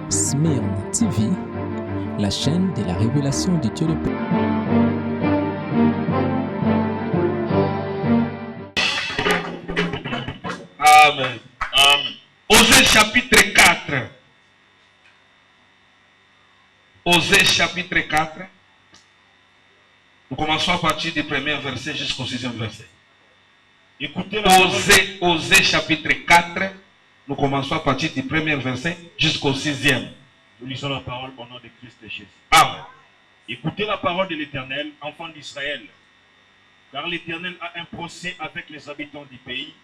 Smyrne TV, la chaîne de la révélation du Dieu le Père. Amen. Amen. Osée chapitre 4. Osée chapitre 4. Nous commençons à partir du premier verset jusqu'au 6e verset. Écoutez la parole. Osée chapitre 4. Nous commençons à partir du premier verset jusqu'au 6e. Nous lisons la parole au nom de Christ Jésus. Amen. Écoutez la parole de l'Éternel, enfants d'Israël. Car l'Éternel a un procès avec les habitants du pays,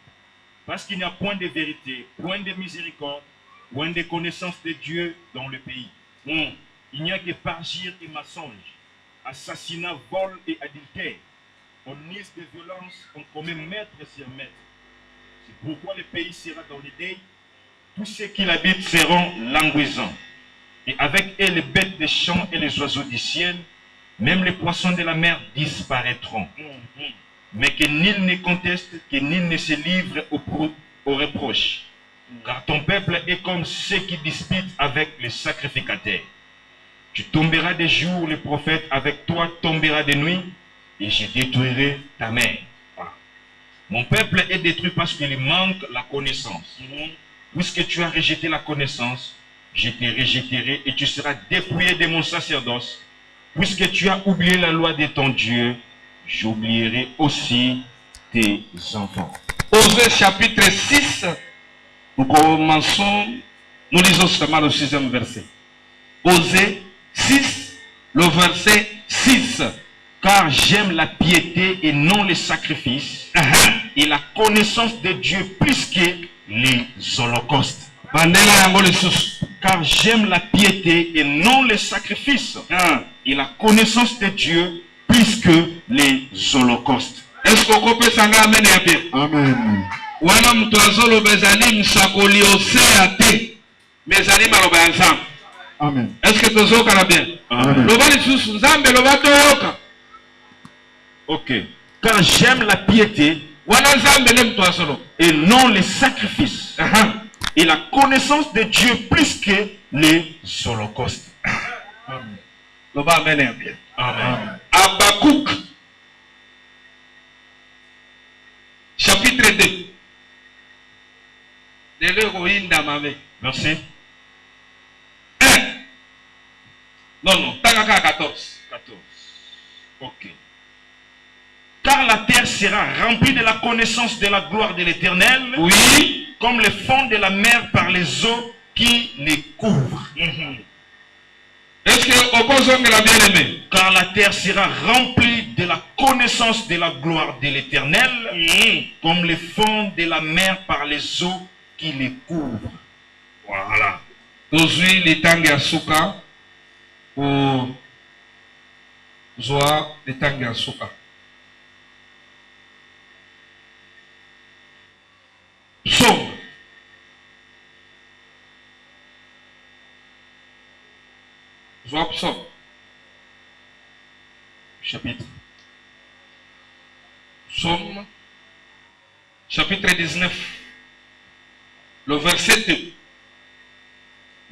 parce qu'il n'y a point de vérité, point de miséricorde, point de connaissance de Dieu dans le pays. Il n'y a que parjure et mensonge, assassinat, vol et adultère. On use de violence, on commet maître sur maître. C'est pourquoi le pays sera dans le deuil. Tous ceux qui l'habitent seront languissants. Et avec eux les bêtes des champs et les oiseaux du ciel, même les poissons de la mer disparaîtront. Mais que nul ne conteste, que nul ne se livre aux reproches. Car ton peuple est comme ceux qui disputent avec les sacrificateurs. Tu tomberas de jour, le prophète avec toi tombera de nuit, et je détruirai ta mère. Voilà. Mon peuple est détruit parce qu'il manque la connaissance. Puisque tu as rejeté la connaissance, je te rejetterai et tu seras dépouillé de mon sacerdoce. Puisque tu as oublié la loi de ton Dieu, j'oublierai aussi tes enfants. Osée chapitre 6. Nous commençons, nous lisons seulement le 6e verset. Osée 6, le verset 6. Car j'aime la piété et non les sacrifices, et la connaissance de Dieu plus que les holocaustes. Car j'aime la piété et non les sacrifices, et la connaissance de Dieu plus que les holocaustes. Est-ce qu'on peut s'en amener à bien? Amen. Wana mtu azolo bezali msakoli osea te mezali maloba ensemble. Amen. Est-ce que tozoka na bien? Amen. Loba lisusu nzambe loba toyoka. Ok. Car j'aime la piété Wana nzambe le mtu azolo et non les sacrifices, et la connaissance de Dieu plus que les holocaustes. Amen. loba amene ya bien. Amen. Habakkuk chapitre 2. Lelo koyinda mame. Verset 1. Non, Tagaka 14. 14. Ok. Car la terre sera remplie de la connaissance de la gloire de l'Éternel, Oui. comme le fond de la mer par les eaux qui les couvrent. Est-ce que opposons la bien-aimée? Car la terre sera remplie de la connaissance de la gloire de l'Éternel, comme le fond de la mer par les eaux qui les couvrent. Voilà. Tozui litangi ya suka pour zoa litangi ya suka. Psaume. Zoa psaume. Chapitre. Psaume. Chapitre 19. Le verset 2.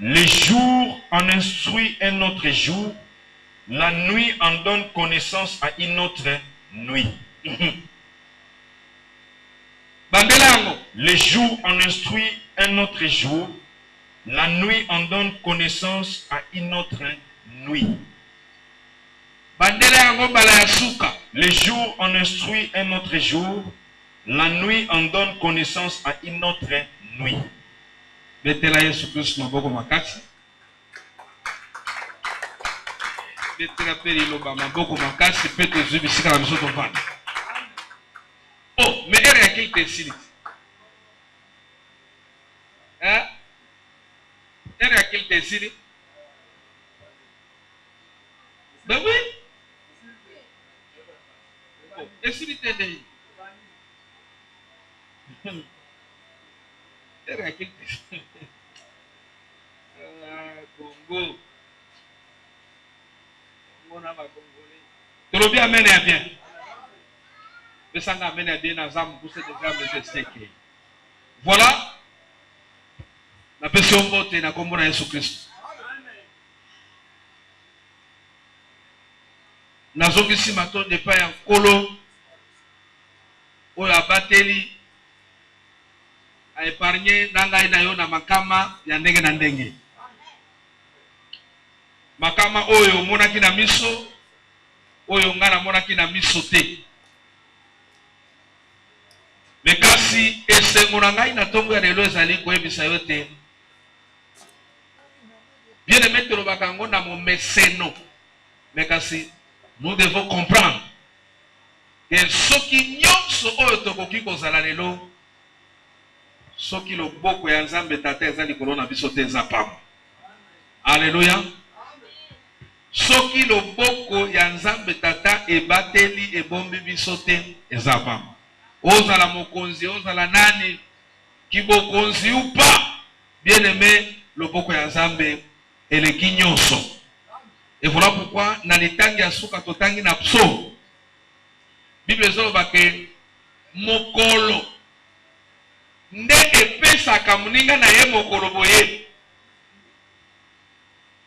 Le jour en instruit un autre jour, la nuit en donne connaissance à une autre nuit. Bandelango. Le jour en instruit un autre jour, la nuit en donne connaissance à une autre nuit. Bandelango bala ya suka. Le jour en instruit un autre jour, la nuit en donne connaissance à une autre nuit. Betela Yesu Kristo maboko makasi. Betela peli loba maboko makasi pe tozwi bisika na biso tovanda. Oh, mais ere yakili tesili. Hein? Ere yakili tesili. Ben oui. Oh, esili tende. Ere yakili tesili. Congo. Mona ba Congolais. Tolobi amen ya bien. Besanga amen ya bien na zamu pousse déjà me steke. Voilà. Na pesi mbote na kombo na Yesu Kristo. nazongisi matondo epai ya nkolo oyo abateli aépargne na ngai na yo na makama ya ndenge na ndenge. Makama oyo omonaki na miso, oyo nga namonaki na miso te. Me kasi esengo na ngai na ntongo ya lelo ezali koyebisa yo te. Bien aimé tolobaka yango na momeseno. Me kasi nous devons comprendre que soki nyonso oyo tokoki kozala lelo, soki loboko ya Nzambe Tata eza likolo na biso te eza pamba. Alléluia. Soki loboko ya Nzambe Tata ebateli ebombi biso te eza pamba. Ozala mokonzi, ozala nani, kibokonzi ou pas, bien aimé, loboko ya Nzambe eleki nyonso. Et voilà pourquoi na litangi ya suka totangi na pso. Bible ezoloba ke mokolo nde epesaka moninga na ye mokolo boye.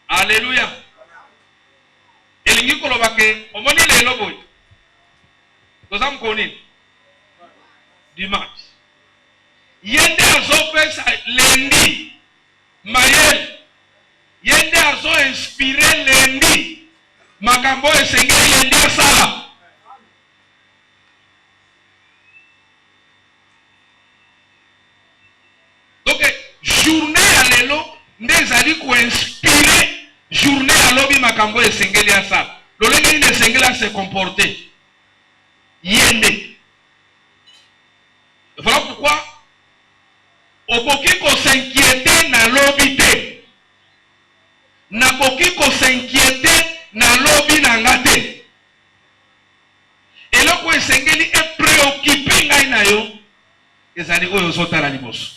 Alléluia. Elingi koloba ke omoni lelo boye. Toza mkonini dimanche. Yende azopesa lendi mayel. Yende azo inspiré lendi makambo esengeli lendi asala. Donc journée ya lelo nde ezali ko inspiré journée ya lobi makambo esengeli asala. Lolenge ni esengeli se comporter. Yende. Voilà pourquoi okoki ko s'inquiéter na lobi te. Nakoki ko s'inquiéter na lobi na ngate. Eloko esengeli e préoccupé ngai na yo ezali oyo zotala liboso.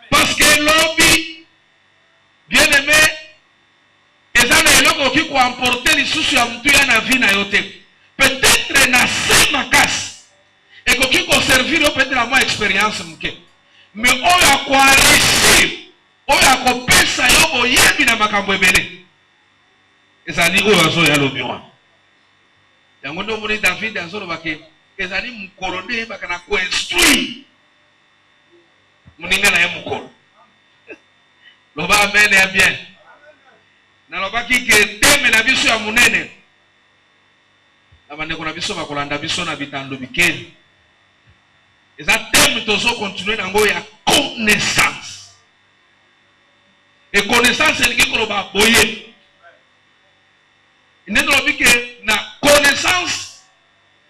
Parce que lobi bien aimé ezali eloko ki ko emporter lisusu ya mtu ya na vie na yo te. Peut-être na se makasi ekoki ko servir yo peut-être na moi expérience muke. Mais oyo akoarishir oyo akopesa yo boyebi na makambo ebele ezali oyo azo ya lobi wana. Yango ndo moni David azoloba ke ezali mukolo nde yebaka na koinstruire moninga na ye mukolo. Loba amen ya bien. Na lobaki ke teme na biso ya munene na bandeko na biso bakolanda biso na bitando bikeli. Eza teme tozo continuer nango ya connaissance. Et connaissance elingi koloba boye. Nendo lobike na connaissance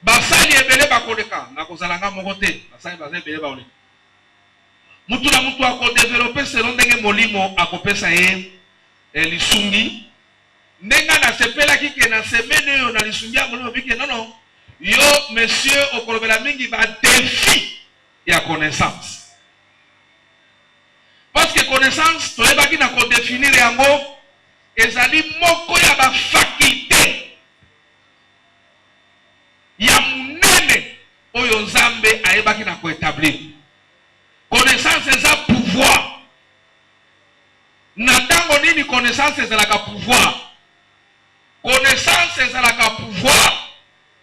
basali ebele bakoleka na kozalanga moko te basali bazali ebele baoleka. Mutu na mutu ako développer selon ndenge molimo akopesa ye lisungi. Ndenga na sepela kike na semaine yo na lisungi ya molimo bike non yo monsieur okolobela mingi ba défi ya connaissance. Parce que connaissance, toyebaki na ko définir yango ezali moko ya ba faculté ya munene oyo Nzambe ayebaki na ko établir. Connaissance eza pouvoir. Na tango nini connaissance ezalaka pouvoir? Connaissance ezalaka pouvoir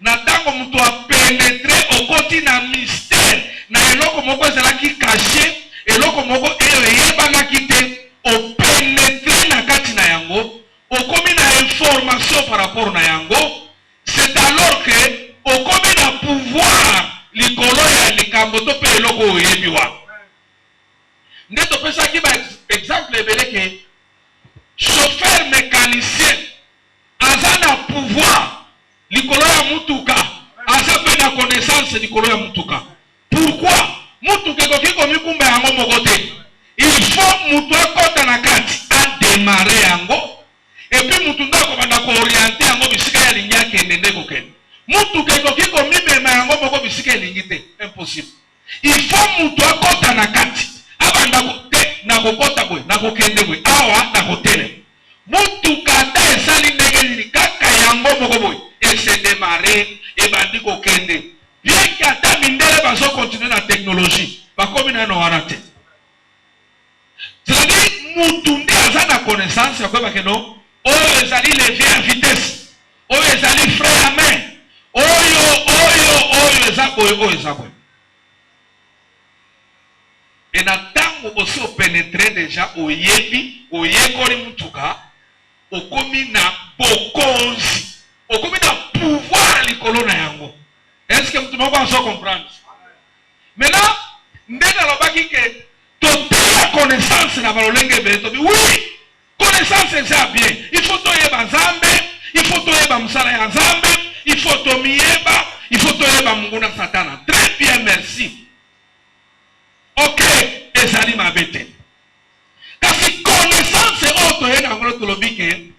na tango mutu a pénétrer okoti na mystère na eloko moko ezalaki caché. Eloko moko eyo eyebangaki te opénétrer na kati na yango okomi na information par rapport na yango. C'est alors que okomi na pouvoir likolo ya likambo to pe eloko oyebi wa. Nde topesaki ba exemple ebele ke chauffeur mécanicien aza na pouvoir likolo ya mutuka aza pe na connaissance likolo ya mutuka. Pourquoi? Mutu kekoki komikumba yango moko te. Il faut mutu akota na kati a démarrer yango et puis mutu ndako banda ko orienter yango bisika ya lingi akende ndeko kende. Mutu kekoki komimema yango moko bisika lingi te. Impossible. Il faut mutu akota na kati abanda ko te na kokota boy na kokende boy awa na kotele. Mutu kata esali ndenge nini kaka yango moko boy et se démarrer et bandi ko kende. Bien que ata mindele bazo continuer la technologie, ba komi na no wanate. C'est-à-dire mutu ndi aza na connaissance ya kweba ke no oyo ezali levier à vitesse. oyo ezali frère amen oyo eza boye oyo eza boye. Et na tango aussi au pénétrer déjà au yebi au yekoli mutuka okomi na bokonzi okomi na pouvoir likolo na yango. Est-ce que tu m'as comprendre? Maintenant ndenge alobaki ke totala connaissance na balolenge betobi. Oui, connaissance eza bien. Il faut toyeba Nzambe, il faut toyeba msala ya Nzambe, il faut tomiyeba, il faut toyeba Mungu na Satana. Très bien, merci. Ok, ezali mabete. Kasi connaissance oto yena ngolo tolobike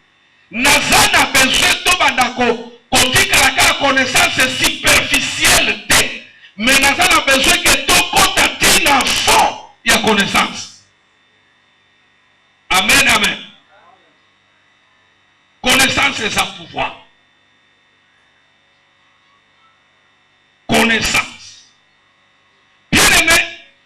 nazana besoin to bandako kotika la connaissance superficielle te. Mais nazana besoin que to kota tina fond ya connaissance. Amen, amen. Connaissance c'est sa pouvoir. Connaissance. Bien aimé,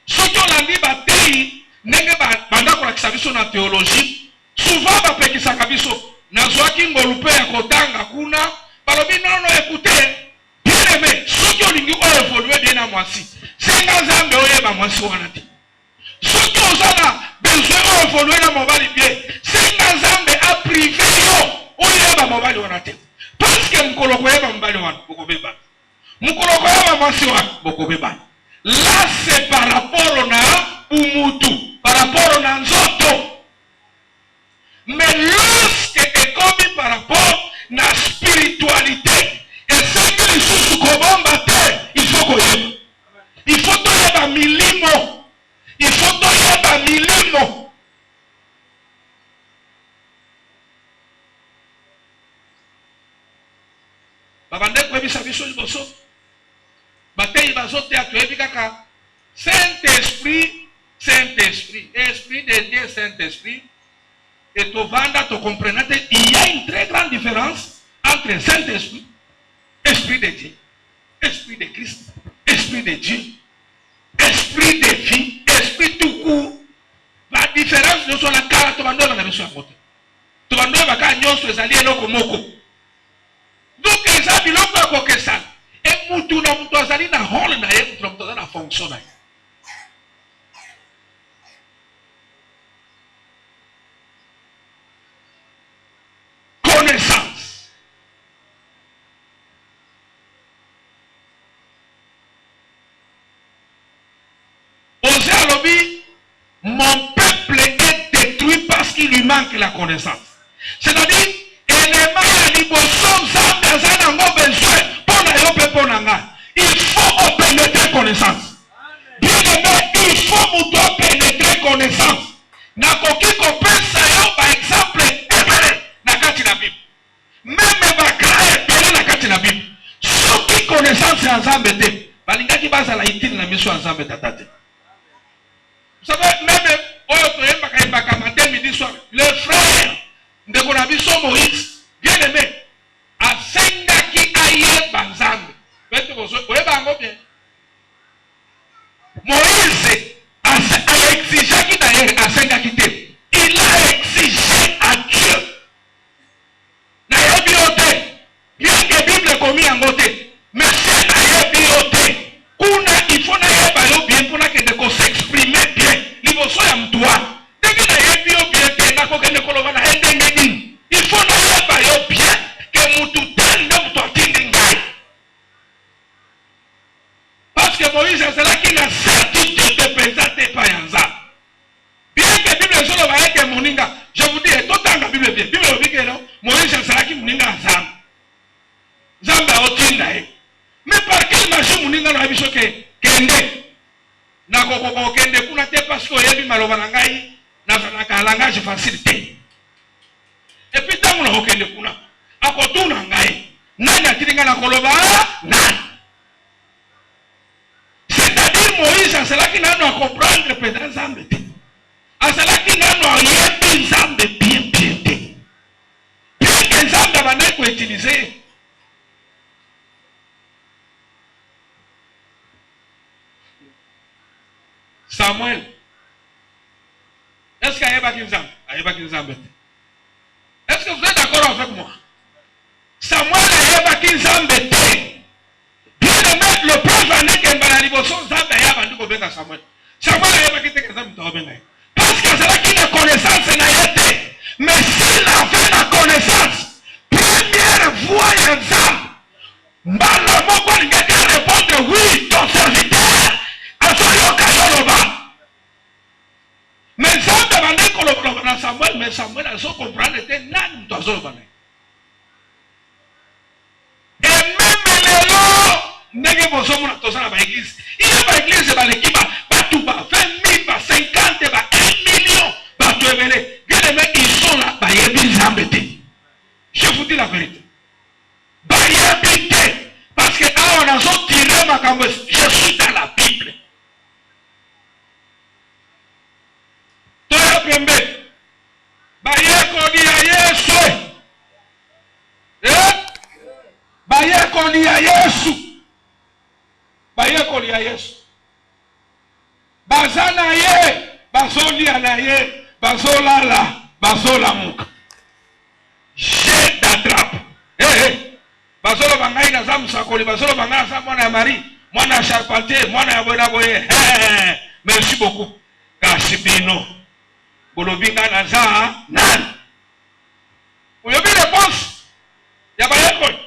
ce qu'on a dit batei nenge bandako la kisabiso na théologie, souvent ba pekisa kabiso nazwaki ngolupe ya kotanga kuna balobi non écoutez. Bien aimé, ce qu'on lingi o évoluer bien na mwasi. Senga Nzambe oyeba mwasi wana te. Ce qu'on a besoin o évoluer na mobali bien. Senga Nzambe a privé yo oyeba mobali wana te. Parce que mkoloko yeba mobali wana bokobeba. Mkoloko yeba mwasi wana bokobeba. Là c'est par rapport na umutu, par rapport na nzoto. Mais lorsque est comme par rapport na spiritualité, et c'est que les choses kobomba te, il faut koyeba. Il faut toyeba milimo. Il faut toyeba milimo. Babande kwebisa biso liboso. Batei bazote atoyebi kaka Saint-Esprit, Saint-Esprit, Esprit de Dieu, Saint-Esprit. Et tu vanda, tu comprenez, il y a une très grande différence entre Saint-Esprit, Esprit de Dieu, Esprit de Christ, Esprit de Dieu, Esprit de vie, Esprit tout court. La différence de sur la cara, tu vas nous la mission à côté. Tu vas nous la nyonso ezali eloko moko. Donc les amis l'ont pas que ça. Et mutu na mutu azali na rôle na ye, mutu na mutu azali na fonction na ye. Connaissance. Osée a lobby, mon peuple est détruit parce qu'il lui manque la connaissance. C'est-à-dire, élément à liboson Nzambe aza nango besoin pour na yo pe pour nanga. Il faut pénétrer connaissance. Bien aimé, il faut muto pénétrer connaissance. Na koki kopesa yo par exemple ebele na kati na Bible. Même ba kra ebele na kati na Bible. Soki connaissance ya Nzambe te, balingaki bazala itili na miso ya Nzambe tata te. Vous savez, même oyo toyemba kayembaka matin midi soir, le frère ndeko na biso Moïse, bien aimé, asengaki ayeba Nzambe. Bete bozo oyeba yango bien. Moïse a exigé d'ailleurs asengaki te. Il a exigé à Dieu. Na yebi ote, bien que Bible komi yango te, mais c'est na yebi ote. Kuna il faut na yeba yo bien pour que de s'exprimer bien. Liboso ya mtua. Denge na yebi yo bien te na ko kende koloba na ndenge nini. Il faut na yeba yo bien que mutu tende mutu atindi ngai. Parce que Moïse c'est là qu'il a certitude de présenter par Nzambe. Bien que Bible solo va être moninga, je vous dis tout dans la Bible bien. Bible dit que non, Moïse c'est là qui moninga Nzambe. Nzambe otinda e. Mais par quelle magie moninga na biso ke kende? Na kokoko kende kuna te parce que yebi maloba na ngai na ka langage facilité. Et puis tant na kokende kuna akotuna ngai. Nani atilinga na koloba nani? C'est-à-dire Moïse c'est là qui n'a pas comprendre peut-être Nzambe. C'est là qui n'a pas yebi Nzambe bien bien. Bien que Nzambe va n'être utilisé. Samuel, est-ce qu'il y a pas Nzambe? Est-ce que vous êtes d'accord avec moi? Samuel ayebaki Nzambe te. Bien aimé, le preuve en est que mbala liboso Nzambe ayabandi kobenga Samuel. Samuel ayebaki te que Nzambe tobenga. Parce que c'est là qu'il a connaissance na yete. Mais s'il avait la connaissance, première voix ya Nzambe, mbala moko ngaki répondre oui, ton serviteur azoyoka yoloba. Mais Nzambe bandi koloba na Samuel, mais Samuel azo comprendre te nani mtu azoloba na. Et même lelo ndenge bozomona tozana ba église. Il y a ba église ba l'équipe batu ba 20 000 ba 50 ba 1 million ba tuebele. Ils sont là, ba yebi Nzambe te. Je vous dis la vérité. Ba yebi te parce que ah on a zo tiré makambo. Je suis dans la Bible. Toya pembe. Ba yekoni ya Yesu. Bayekoli ya Yesu. Bayekoli ya Yesu. Bazana ye, bazolia na ye, bazolala, bazolamuka. Je d'attrape. Bazolo bangai na zamu sakoli, bazolo bangai na mwana ya Marie, mwana ya charpentier, mwana ya bola boye. Merci beaucoup. Kasibino. Bolobinga na za nan. Uyobi réponse. Ya bayekoli.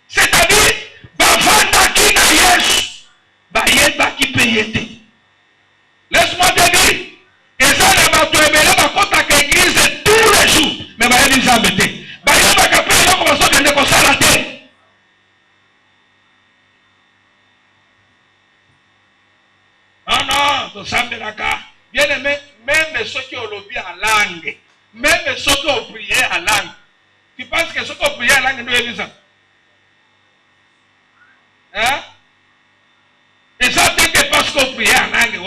C'est-à-dire, bavanda qui na Yesu, bayeba qui payete. Laisse-moi te dire, et ça ne va te émeler ma compte à l'église tous les jours, mais bayebi Nzambe te. Bayeba ka paye yoko baso kende ko sala te. Ah non, to sambe naka. Bien aimé, même ceux qui ont lobby en langue. Même ceux qui ont prié à langue. Tu penses que ceux qui ont prié à langue nous est ça? Hein? Et ça c'est que parce qu'on prié à langue,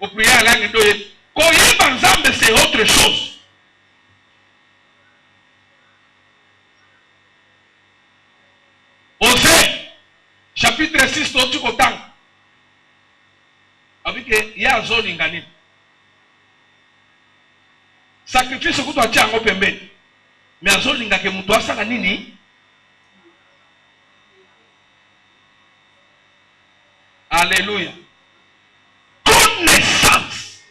on prié à langue nous est. Quand il y a ensemble, c'est autre chose. Osée, chapitre 6, tu content. Avec il y a zone ingani. Sacrifice que tu as tia ngo pembe. Mais azolinga ke mutu asala nini? Alléluia. Connaissance.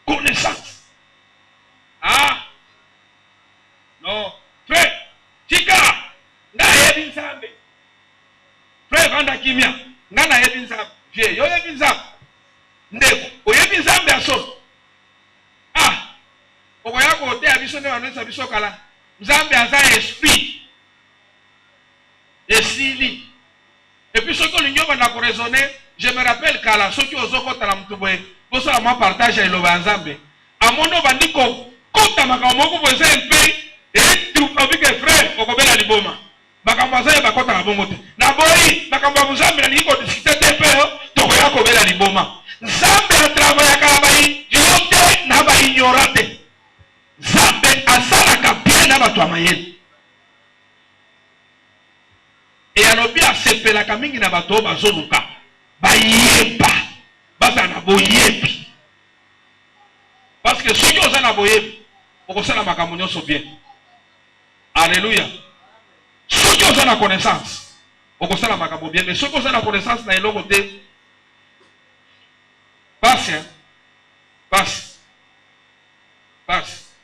Connaissance. Ah. Non. Frère, tika. Na yebi Nzambe. Frère vanda kimia. Na yebi Nzambe. Je, yo yebi Nzambe. Ndeko, oyebi Nzambe aso. Ah, okoyako ote abiso ne wanesa biso kala. Nzambe aza esprit. Esili. Et puis ce que l'union va raisonner, je me rappelle kala soki ozoko tala mtuboe, boso la moi partage et loba Nzambe. Amono bandiko kota makamoko boza mpe et tu avec frère okobela liboma. Makambo za ba kota na bongote. Na boyi makambo Nzambe na niko discuter te pe to koyako bela liboma. Nzambe a travaillé à Kabaï, Yote n'a pas ignoré. Nzambe a salaka bien n'a pas toi mayen. Et à l'objet à seper la camingue n'a pas toi bazonuka. Bayeba, bazana boyebi. Parce que ceux qui osent na boyebi, on conseille la macamonio so bien. Alléluia. Ceux qui osent la connaissance, on conseille la macamonio bien. Mais ceux qui osent la connaissance n'a pas côté. Passe.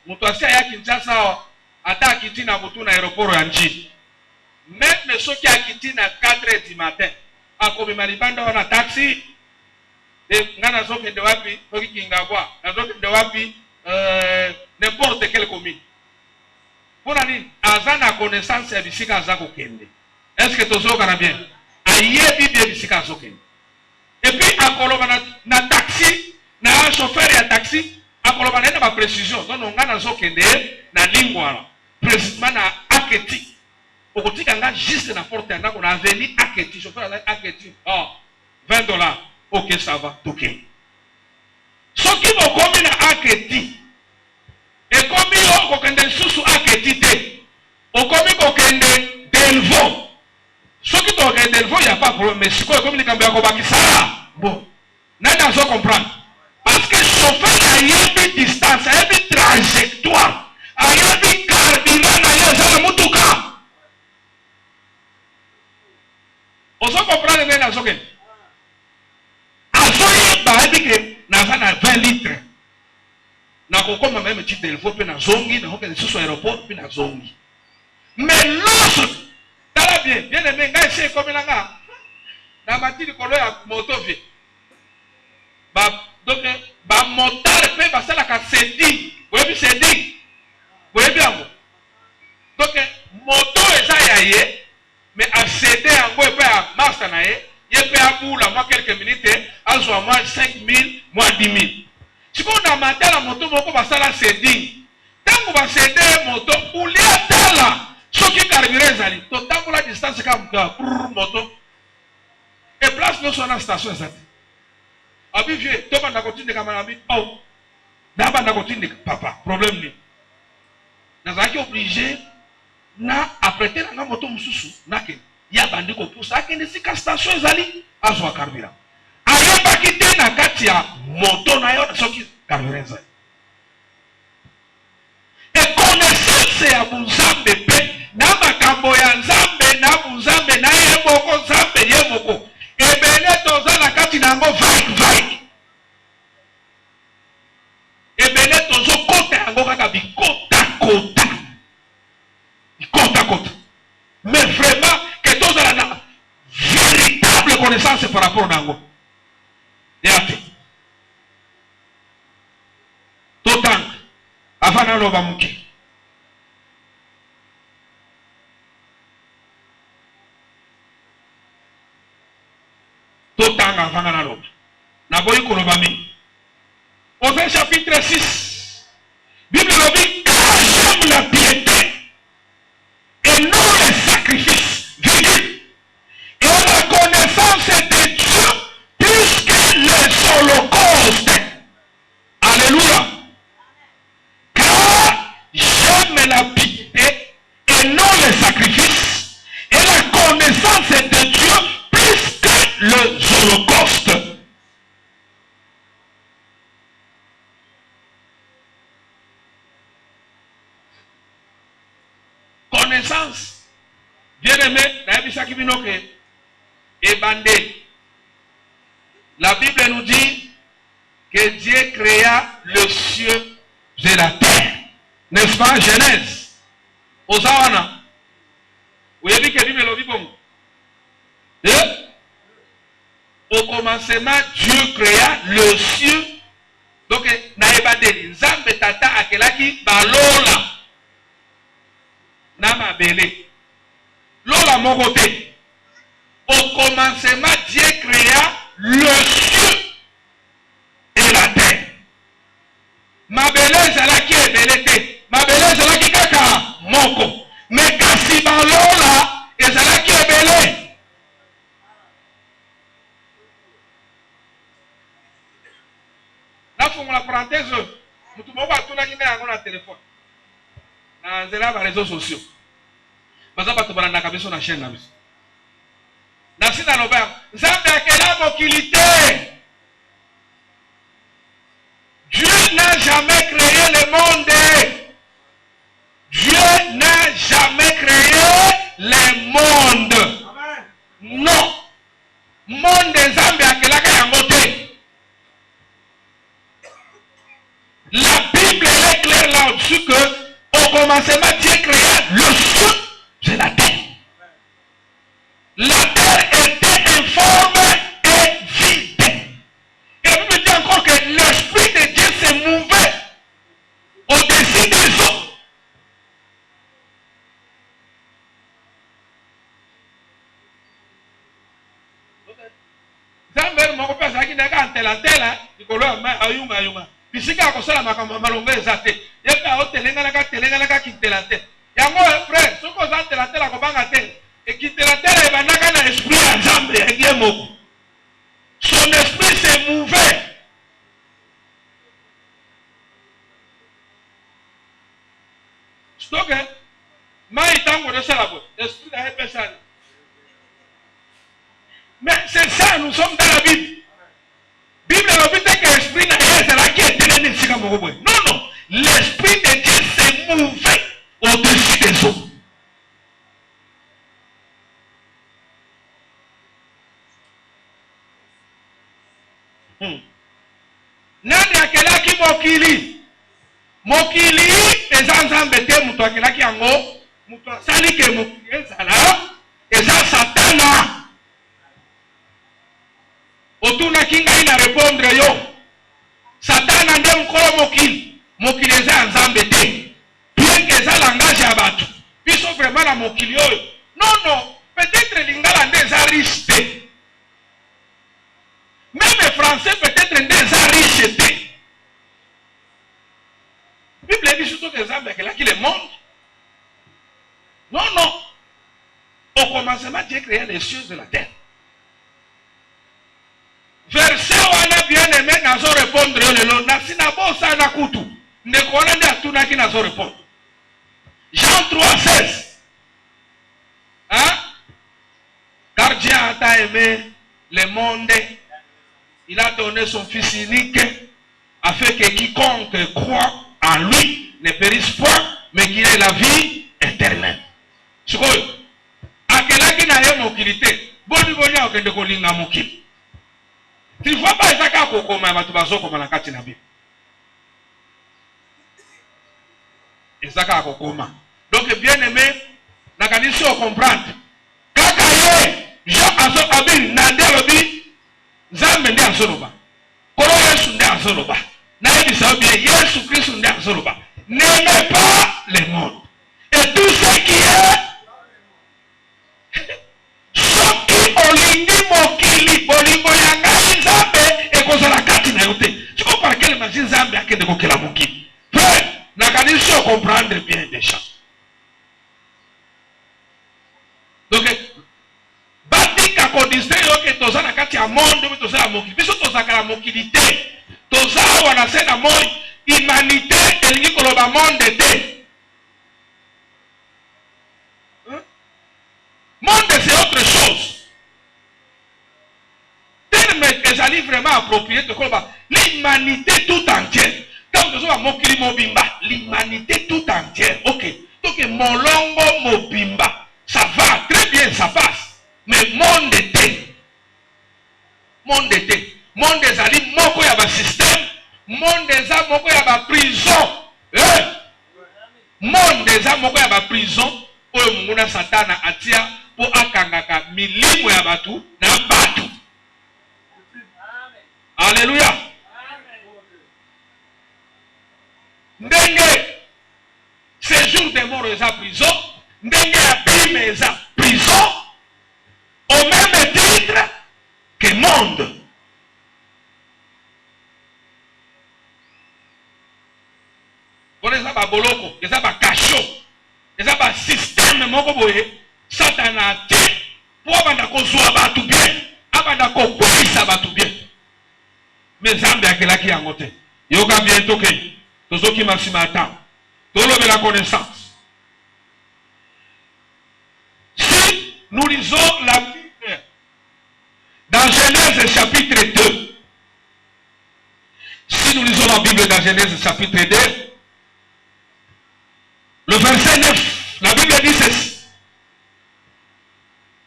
Mutu asia ya Kinshasa ata akiti na butu na aéroport ya nchi. Même ceux qui akiti na 4h du matin. Akobima libanda wana taxi. Ngana zoke de wapi, toki kingabwa. Na zoke de wapi n'importe quelle commune. Pour nani azana connaissance ya bisika azako kende. Est-ce que tozoka na bien? Ayebi bien bisika azoko kende. Et puis, akoloba na taxi, na chauffeur ya taxi, akoloba na ma précision. Donc, on a na zokende na lingua. Précisément na aketi. Okotika nga juste na porte na on a venu aketi, chauffeur na aketi. Oh, $20. OK, ça va, OK. Ce qui vont commis na aketi. Et comme yo kokende susu aketi te. O commis kokende delvo. Ce qui to Delvaux, il n'y a pas de problème. Mais si vous avez dit ça, bon, nous devons comprendre. Parce que le chauffeur a une distance, a une trajectoire, a une carburant, a une motuka. On se comprend les gens dans ce que. Azoye ba ebi que naza na 20 litres. Na kokoma même petit Delvaux pe na zongi, na kokende sur aéroport pe na zongi. Mais l'autre, tala bien, bien aimé, ngai c'est comme là. Na matini kolo ya moto vie. Donc, moteur peut passer la céding. Vous voyez, céding. Vous voyez bien. Donc, moto est ça, mais à céder en gros, il peut à master, il peut à bout, moi quelques minutes, à soit moins 5 000, moins 10 000. Si on a maté la moto, on peut passer la céding. Tant qu'on va céder la moto, ou l'y a là, ce qui est carburé, tant qu'on la distance, c'est comme pour moto. Et place, nous sommes dans la station, exacte. Abi vieux, toi tu vas continuer comme un ami. Oh, d'abord tu continuer papa. Problème ni. Nous sommes obligés na apprêter la moto mususu. Na ke ya bandi ko pousse. A kende si station ezali azwa carburant. Aye ba kite na kati ya moto na yo soki carburant ezali. Et connaissance ya bunzambe pe na makambo ya nzambe na bunzambe na yemoko nzambe yemoko. Ebele toza na kati na ngo vai. Ebele tozo kota yango kaka bikota. Bikota. Mais vraiment que toza na véritable connaissance par rapport à ngo. Yate. Totang avant loba muke. Totanga avant na loba. Na boyi koloba mi. Au chapitre 6, Bible dit car j'aime la piété et non les sacrifices, virgule, et la connaissance de Dieu plus que les holocaustes. Alléluia. Car j'aime la piété et non les sacrifices, et la connaissance de Dieu plus que les holocaustes. Connaissance. Bien aimé, la Bible nous dit que Dieu créa le ciel et la terre. N'est-ce pas? Genèse. Osawana. Vous avez dit que Bible dit bon. Au commencement, Dieu créa le ciel. Donc, naebadeli. Nzambe tata akelaki balola. Nama belé. Lola mon côté. Au commencement, Dieu créa le ciel et la terre. Ma belé zalaki ebelete. Ma belé zalaki kaka moko. Mais kasi balola ezalaki ebelé. Là, faut la parenthèse. Nous tout le monde va tout la téléphone. Dans les réseaux sociaux. Parce que tu as kabisa na chaîne na biso. Na sina loba, nzambe akela mokilité. Dieu n'a jamais créé le monde. Dieu n'a jamais créé le monde. Non. Monde nzambe akela ka yango te. La Bible est claire là-dessus que au commencement, Dieu créa le ciel et la terre. La terre était informe et vide. Et la Bible dit encore que l'Esprit de Dieu se mouvait au-dessus des eaux. Zambel moko pesa kinaka antela ikolo ayuma. Bisika akosala makambo malongo ezate. Yeka otelenga kintelante. Yango frère, soko za telante la kobanga te. Et kintelante la banaka na esprit ya Nzambe ya moko. Son esprit s'est mouvé. Stoke mai tango de sala bo. Esprit na epesani. Mais c'est ça, nous sommes dans la Bible. Bible ne dit que l'esprit n'est là qui est éternel. Non, non. L'esprit de Dieu s'est mouvé au-dessus des eaux. Nani akelaki mokili? Mokili eza nzambe te, mutu akelaki yango, mutu asali ke mokili ezala, eza Satana. Otunaki ngai na répondre yo. Satana nde mokolo mokili. Mokili eza nzambe te. Bien que eza langage ya bato. Biso vraiment na mokili oyo. Non, non. Peut-être lingala nde eza riche te. Même français peut-être nde eza riche te. Bible dit surtout que nzambe akelaki le monde. Non, non. Au commencement, Dieu créa les cieux de la terre. Verset wana bien aimé nazo répondre yo lelo na sinabo sana kutu ndeko wana nde atunaki nazo répondre. Jean 3:16. Hein? Car Dieu a tant aimé le monde, il a donné son fils unique afin que quiconque croit en lui ne périsse point mais qu'il ait la vie éternelle. Sikoyo akelaki na ye mokili te boni boni akende kolinga mokili. Tu ne vois pas ça quand on a tu vas comme la carte na Bible. Et ça quand on donc bien aimé, na kanisi on comprendre. Kaka ye Jean aso abin na ndelobi zambe ndi asoloba. Kolo Yesu ndi asoloba. Na yebisa bien Yesu Christ ndi asoloba. N'aimez pas le monde. Et tout ce qui est soki olingi mokili bolingo yanga nzambe ekozala kati na yo te. Siko par quelle magie nzambe akende kokela mokili. Frère, nakanisi o comprendre bien déjà. Donc batika ko distingue yo ke toza na kati ya monde toza na mokili. Biso toza kala mokili te. Toza wana se na moi humanité elingi koloba monde te. Monde c'est autre chose. Terme que j'allais vraiment approprié de quoi l'humanité tout entière. Quand nous sommes mokili mobimba, l'humanité tout entière. Ok. Donc molongo mobimba, ça va très bien, ça passe. Mais monde était. Monde était. Monde des alliés, moko ya ba système. Monde des a moko ya ba prison. Monde des a moko ya ba prison. Oyo munguna Satana atia po akangaka milimo ya batu na batu. Alléluia. Ndenge séjour des morts eza prison, ndenge ya bime eza prison, au même titre que monde. Bon eza ba boloko, eza ba cachot, eza ba système moko boye. Satana te pour abanda kozwa batu bien, abanda kokwisa batu bien. Mais Zambe akelaki yango te. Yoka bien toke. Tozoki masima ata. Tolobe la connaissance. Si nous lisons la Bible dans Genèse chapitre 2. Si nous lisons la Bible dans Genèse chapitre 2, le verset 9, la Bible dit ceci.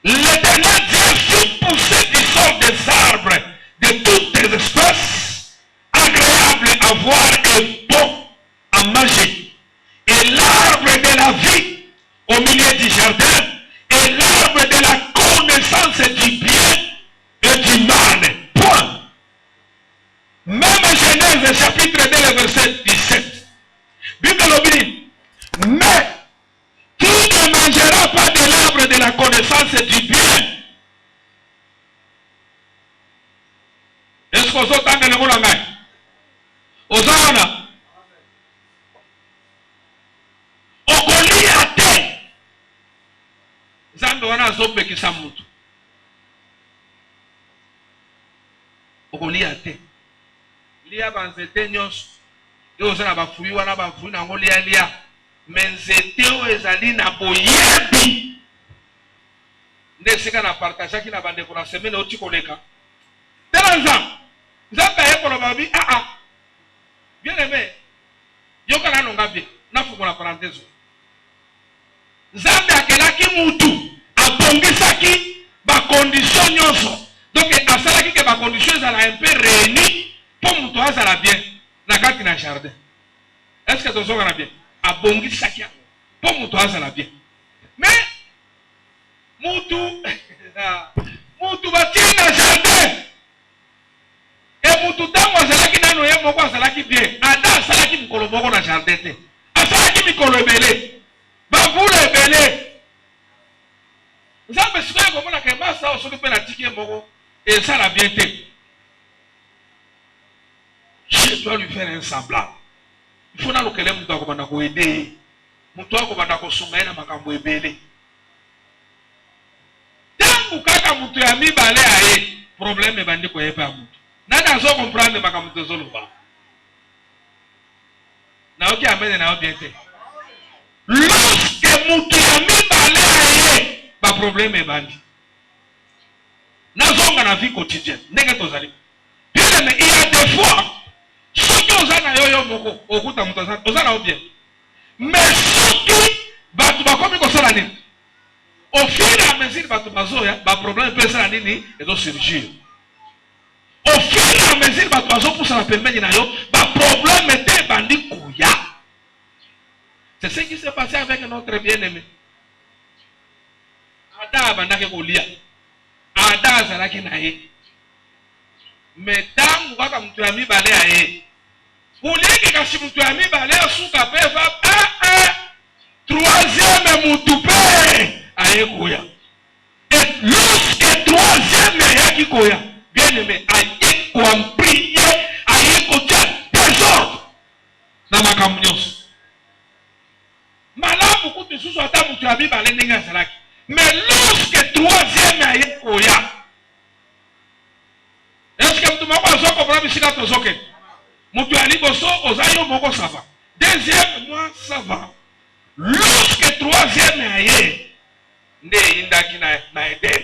L'Éternel Dieu fit pousser du sol des arbres de toutes les espèces, agréables à voir et bon à manger. Et l'arbre de la vie au milieu du jardin, et l'arbre de la connaissance du bien et du mal. Point. Même Genèse chapitre 2, le verset 17. Bible le dit, mais tu ne mangeras pas de l'arbre de la connaissance du bien. Est-ce que vous entendez le mot là? Osana. Okolia te. Zambe wana zope kisa mutu. Okolia te. Lia banzete nyos. Yo osana bafuyi wana bafuyi na ngolia lia. Menzete o ezali na boyebi. Nesika na partage qui na bande pour la semaine au tikoleka. Telanza. Nzamba yekolo babi Bien aimé. Yoka na nonga bien. Na fuko la parenthèse. Nzambe akelaki mutu abongisaki ba condition nyonso. Donc asalaki ke ba condition za la un peu réuni pour mutu azala bien na kati na jardin. Est-ce que tozo kana bien? Abongisaki pour mutu azala bien. Mais mutu batie na jardin. Et mutu tango azalaki nano ye moko azalaki bien. Ada asalaki mikolo moko na jardin te. Asalaki mikolo ebele. Bavula ebele. Nzambe sikoyo komona ke masa osoki mpe na tiki ye moko esala bien te. Je dois lui faire un semblable. Il faut nalukele mutu akobanda koede. Mutu akobanda kosunga ye na makambo ebele. Tangu kaka mutu ya mibale aye problème ebandi koyepa mutu. Nada zo comprendre makambo tozoloba. Na oki amene na bien te. Lorsque mutu ya mibale aye ba problème ebandi. Nazonga na vie quotidienne. Ndenge tozali. Bien mais il y a des fois soki ozana yoyo moko okuta mutu ozana bien. Mais soki batu bakomi kosala nini? Au fur et à mesure batu bazoya ba problème peut sala nini ezo surgir. Au fur et à mesure batu bazo poussa la pembeni na yo ba problème était bandi kuya. C'est ce qui s'est passé avec notre bien-aimé. Ada bandake kolia. Ada azalaki na ye. Mais tangu kaka mutu ya mibale aye. Uliki kasi mutu ya mibale suka pe va troisième mutu pe aye koya. Et lorsque troisième ayaki koya, bien aimé, aye ko prier, aye ko tia désordre na makambo nyonso. Malamu kutu susu ata mutu ya mibale ndenge azalaki. Mais lorsque troisième aye koya, est-ce que mutu moko azo comprendre bisika tozoke? Mutu ya liboso ozayo moko ça va. Deuxième moi ça va. Lorsque troisième aye nde indaki na Eden.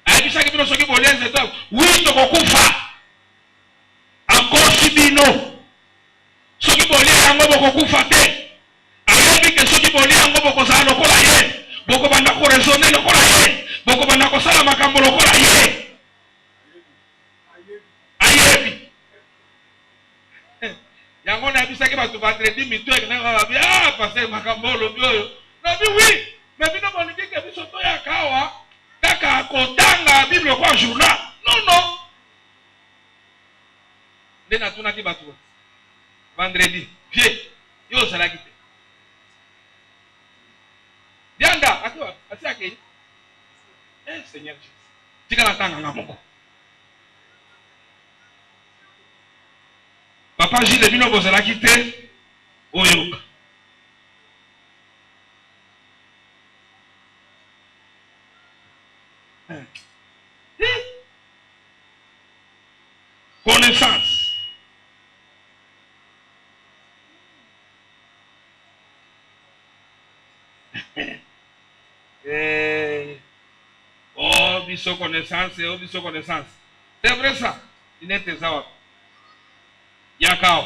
Ayebisaki bino soki bolenze to oui tokokufa. Encore bino. Soki bolie yango bokokufa te. Ayebi ke soki bolie yango bokozala lokola ye. Boko banda ko raisonner lokola ye. Boko banda ko sala makambo lokola ye. Ayebi. Yango na bisaki batu vendredi mito ekanga ba passer makambo lobi oyo. Nabi oui. Mais bino bolingi ke biso to ya kawa kaka kotanga Bible kwa journal. Non. Nena tunaki batu. Vendredi. Vie. Yo salaki te. Dianda, atwa, asiake. Seigneur Jésus. Tika na tanga na moko. Papa Gilles bino bozalaki te oyoka. Connaissance. Oh, biso connaissance, oh, biso connaissance. C'est vrai ça. Il n'est pas ça. Yakao.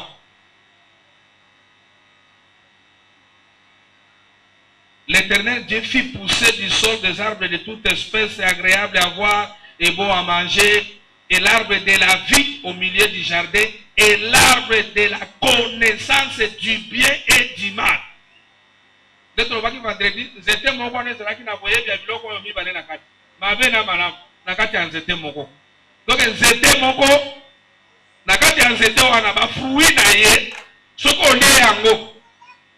L'Éternel Dieu fit pousser du sol des arbres de toute espèce agréables à voir et bon à manger, et l'arbre de la vie au milieu du jardin, et l'arbre de la connaissance du bien et du mal. D'être au vendredi, c'était mon bonnet, c'est là qui n'a pas eu bien de l'eau comme mi balé na kati. Ma belle na madame, na kati en c'était moko. Donc c'était moko, na kati en c'était on a ba fruit na ye, ce qu'on est yango.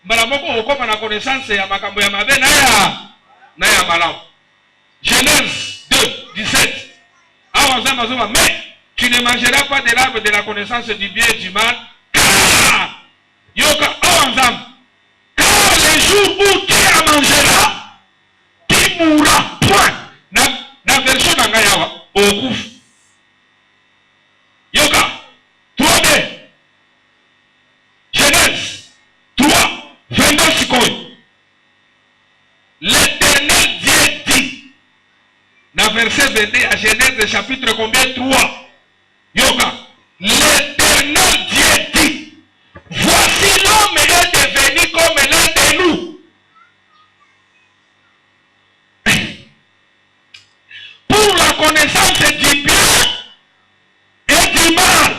Malamoko okoma na connaissance ya makambo ya mabe na ya malamu. Genèse 2, 17. Mais tu ne mangeras pas de l'arbre de la connaissance du bien et du mal, car le jour où tu en mangeras, tu mourras. Point. Na version d'Angayawa, au couf. Yoka, 3B. Genèse 3, 22 secondes. L'Éternel Dieu dit, Dans verset 22 à Genèse chapitre combien? 3. Yoga. L'Éternel Dieu dit, voici l'homme est devenu comme l'un de nous. Pour la connaissance du bien et du mal.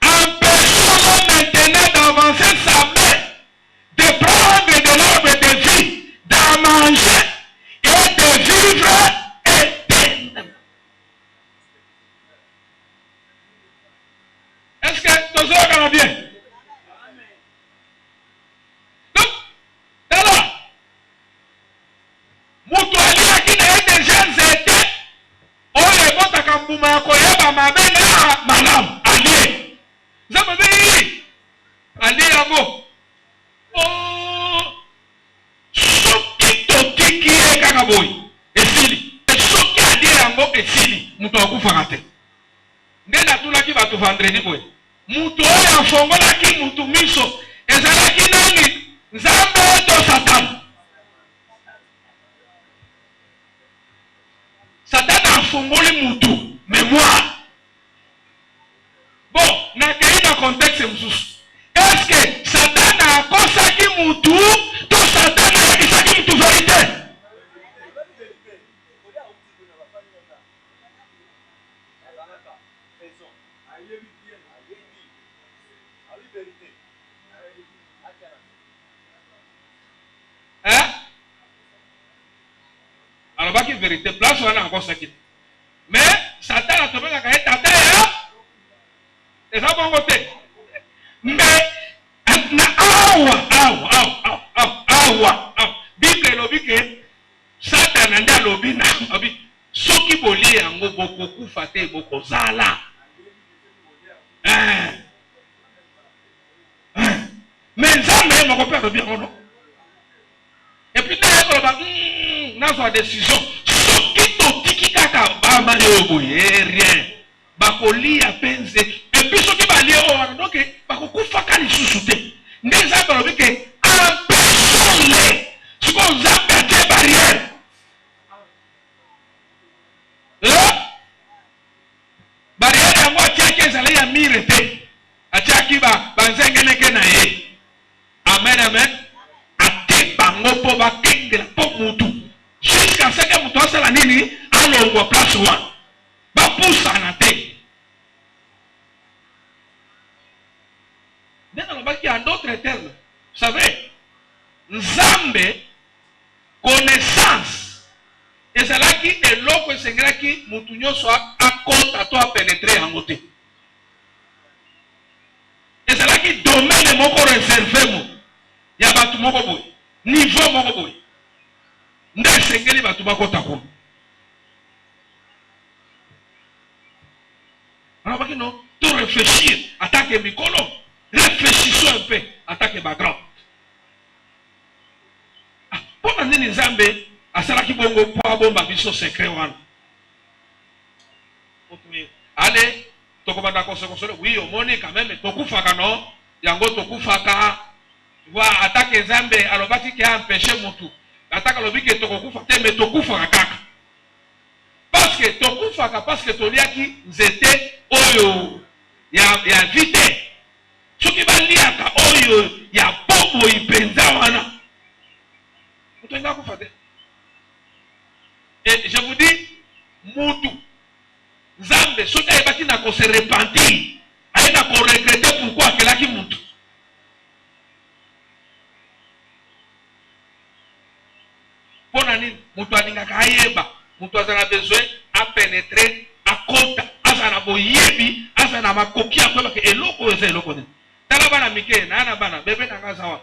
Empêchons-le maintenant d'avancer sa main, de prendre de l'arbre de vie, d'en manger et de vivre éternellement. Est-ce que tout ça va bien? Donc, là, Moutouali a qui n'a été jeunes étaient, on les monte à Kambouma, Koyaba, Mabena, Malam, allié. Ça me dit, allié à vous. Oh, soki toki qui est Kakaboy, et Sili, et soki allié à vous, et Sili, Moutouakou Farate. Nena tulaki batu vendredi kwe. Mutu oya afongola ki mutu miso. Ezalaki nani? Nzambe to Satan. Satan afongoli mutu. Mémoire. Bon, na kei na contexte msusu. Est-ce que Satan a kosaki mutu to Satan a yakisaki mutu vérité? Hein? Alors, pas qu'il vérité, place où on a encore ça qui. Mais Satan a trouvé la cahier tata, hein? Et ça, bon côté. Mais, awa. Bible est lobby que Satan a dit lobby na. Ce qui bolie en beaucoup faté beaucoup zala. Mais ça, mais mon père bien non. Et puis là, dans sa décision, ce qui tiki kaka ba mali rien. Bakoli a pense. Et puis ce qui va lier donc bakoku faka li susute. Neza ba lobi que empêchons-les. Ce qu'on zappe des barrières. Barrière ya moi tia ke zala ya mirete. Atia ki ba banzengene ke na ye. Amen, amen. Bango ba kengela po mutu. Jusqu'à ce que mutu asala nini alongwa place wa. Ba poussa na te. Dans le baki en d'autres termes, vous savez, Nzambe connaissance. Et c'est là qui est l'eau c'est là qui mutu nyoso a compte à toi pénétrer en côté. Et c'est là qui domaine moko réservé mo. Ya batu moko boy. Niveau moko boy. Nde sengeli batu bakota ko. Alors baki non, tout réfléchir, attaquer mikolo, réfléchissons un peu, attaquer background. Pour nini Nzambe asala ki bongo po bomba biso secret wana. Allez, tokobanda ko sekosole, oui, au moni quand même tokufaka non, yango tokufaka. Tu vois, attaque Nzambe, alors baki qui a empêché mutu. Attaque lobi que tokufa te mais tokufa kaka. Parce que tokufa parce que tolia ki nzete oyo ya vite. Ce qui va lier ka oyo ya bobo ipenza wana. Mutenga kufa te. Et je vous dis mutu Nzambe soki ayebaki na ko se repentir, ayeba ko regretter pourquoi akelaki mutu. Pour nani mutu alingaka ayeba mutu azana besoin à pénétrer à kota azana boyebi azana makoki akoba ke eloko eza eloko nini tala bana mike na bana bebe nanga zawa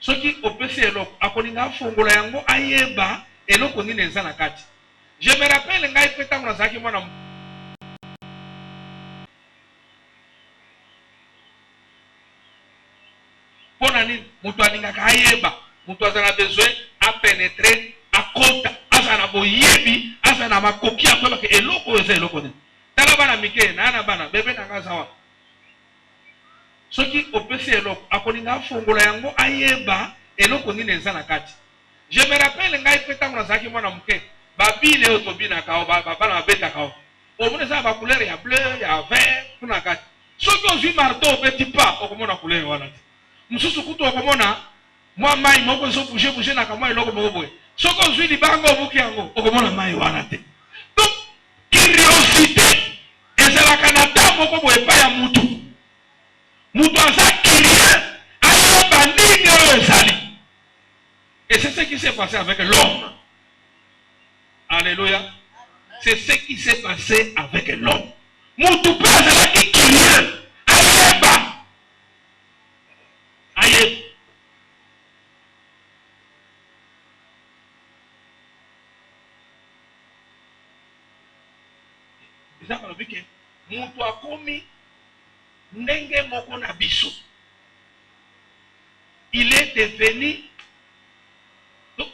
soki opesi eloko akolinga fongola yango ayeba eloko nini eza na kati. Je me rappelle ngai pe tango nazaki mwana pour nani mutu alingaka ayeba mutu azana besoin à pénétrer à kota azana boyebi azana makoki akoba ke eloko eza eloko nini tala bana mike na bana bebe nanga zawa soki opesi eloko akolinga fongola yango ayeba eloko nini eza na kati. Je me rappelle ngai peta ngona zaki mwana muke. Babile otobina kao bana beta kao. Omone ça ba couleur ya bleu, ya vert, kuna kati. Soki ozwi marteau petit pas okomona couleur wana. Mususu kutu okomona mwa mai moko so bouger na kamwa eloko moko boye. Soki ozwi libango obuki yango okomona mai wana te. Donc curiosité ezalaka na ntango moko boye epai ya mutu. Mutu aza curieux ayeba nini oyo ezali. Et c'est ce qui s'est passé avec l'homme. Alléluia. C'est ce qui s'est passé avec l'homme. Mutu pe azalaki curieux ayeba. Ayeba. Eza balobi ke mutu akomi ndenge moko na biso. Il est devenu donc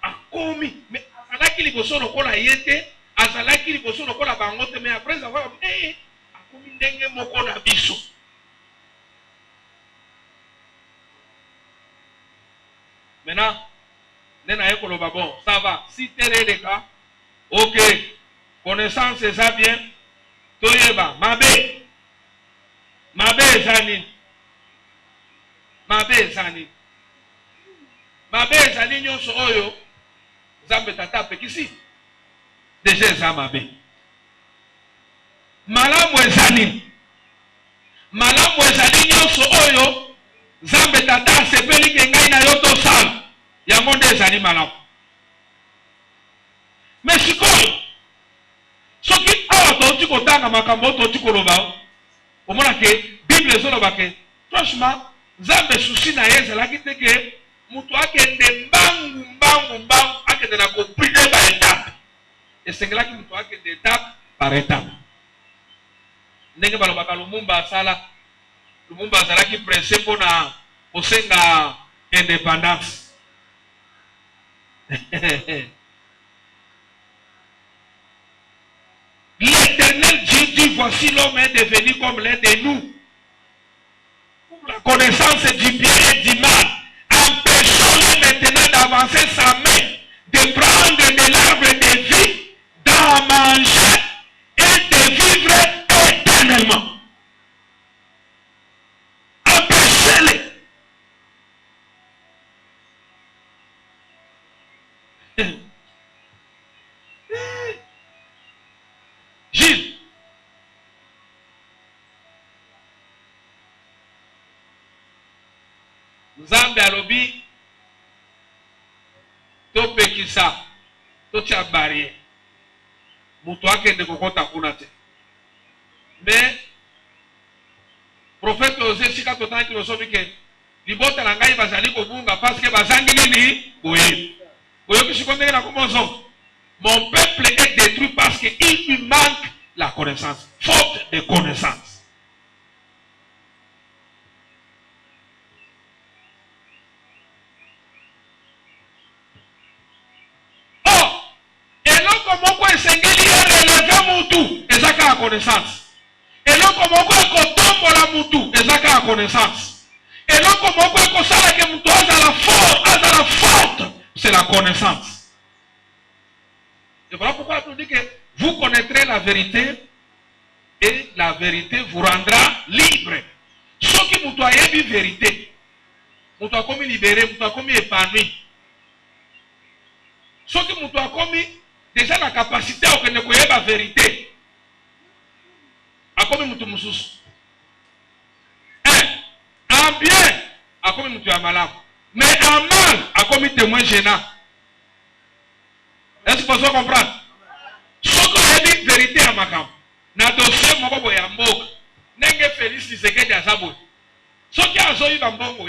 akomi mais azalaki liboso lokola yete azalaki liboso lokola bango te mais après avoir akomi ndenge moko na biso. Maintenant nena ekoloba bon ça va si tere les cas ok connaissance c'est ça bien toyeba mabe ezani mabe ezali nyonso oyo Nzambe tata apekisi déjà eza mabe. Malamu ezali nyonso oyo Nzambe tata asepeli ke ngai na yo tosala yango nde ezali malamu. Mais sikoyo soki awa toti kotanga makambo toti koloba omona ke Bible ezoloba ke franchement Nzambe susi na ye ezalaki te ke mutu akende mbangu akende na koprise ba étape. Esengelaki mutu akende étape par étape. Ndenge balobaka Lumumba asala. Lumumba azalaki pressé mpona kosenga indépendance. L'Éternel dit, voici l'homme est devenu comme l'un de nous. Pour la connaissance du bien et du mal, empêchons-le maintenant d'avancer sa main, de prendre de l'arbre de vie, d'en manger et de vivre éternellement. Empêchez-le. Gilles, Nzambe alobi topekisa totia barrière mutu akende kokota kuna te. Mais prophète Osée sika totanaki losobi ke libota na ngai bazali kobunga parce que bazangi nini boye boye kishiko ndenge na komozo. Mon peuple est détruit parce qu'il lui manque la connaissance, faute de connaissance. Or, eloko moko esengeli relever mutu ezaka la connaissance. Eloko moko ekotombola mutu ezaka la connaissance. Eloko moko ekosala ke mutu azala forte, c'est la connaissance. Et voilà pourquoi on dit que vous connaîtrez la vérité et la vérité vous rendra libre. Ce qui vous doit être vérité, vous doit comme libéré, vous doit comme épanoui. Ce qui vous doit comme déjà la capacité à connaître la vérité. A comme vous tous. En bien, a comme vous malade. Mais en mal, a comme témoin gênant. Est-ce que vous comprenez? Ce qu'on a dit vérité à ma camp. Na dossier moko boye mboka. Nenge Félix Tshisekedi azabo. Ce qui a zoyi bambongo.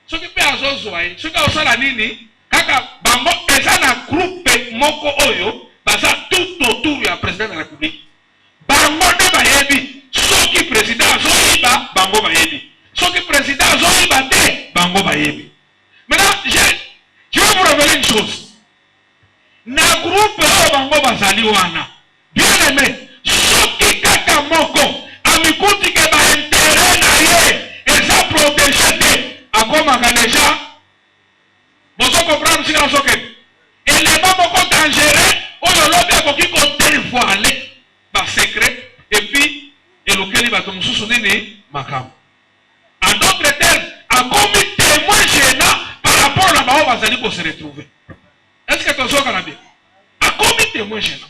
Ce qui peut azozoa. Ce qui a osala nini? Kaka bambo eza na groupe moko oyo baza tout autour ya président de la République. Bango de bayebi. Ce qui président azoyi ba bango bayebi. Ce qui président azoyi ba te bango bayebi. Maintenant, je vais vous révéler une chose. Na groupe oyo bango bazali wana bien aimé soki kaka moko amikuti ke ba intérêt na ye eza protégé te akomaka déjà bozo comprendre ce que et les mamans dangereux, on le lobby à qui dévoiler ma secret et puis et lequel va tomber sous makam. En d'autres termes, à commis témoin gênant par rapport à la mort bazali pour se retrouver. Est-ce que tu as ça bien? À commis témoin gênant.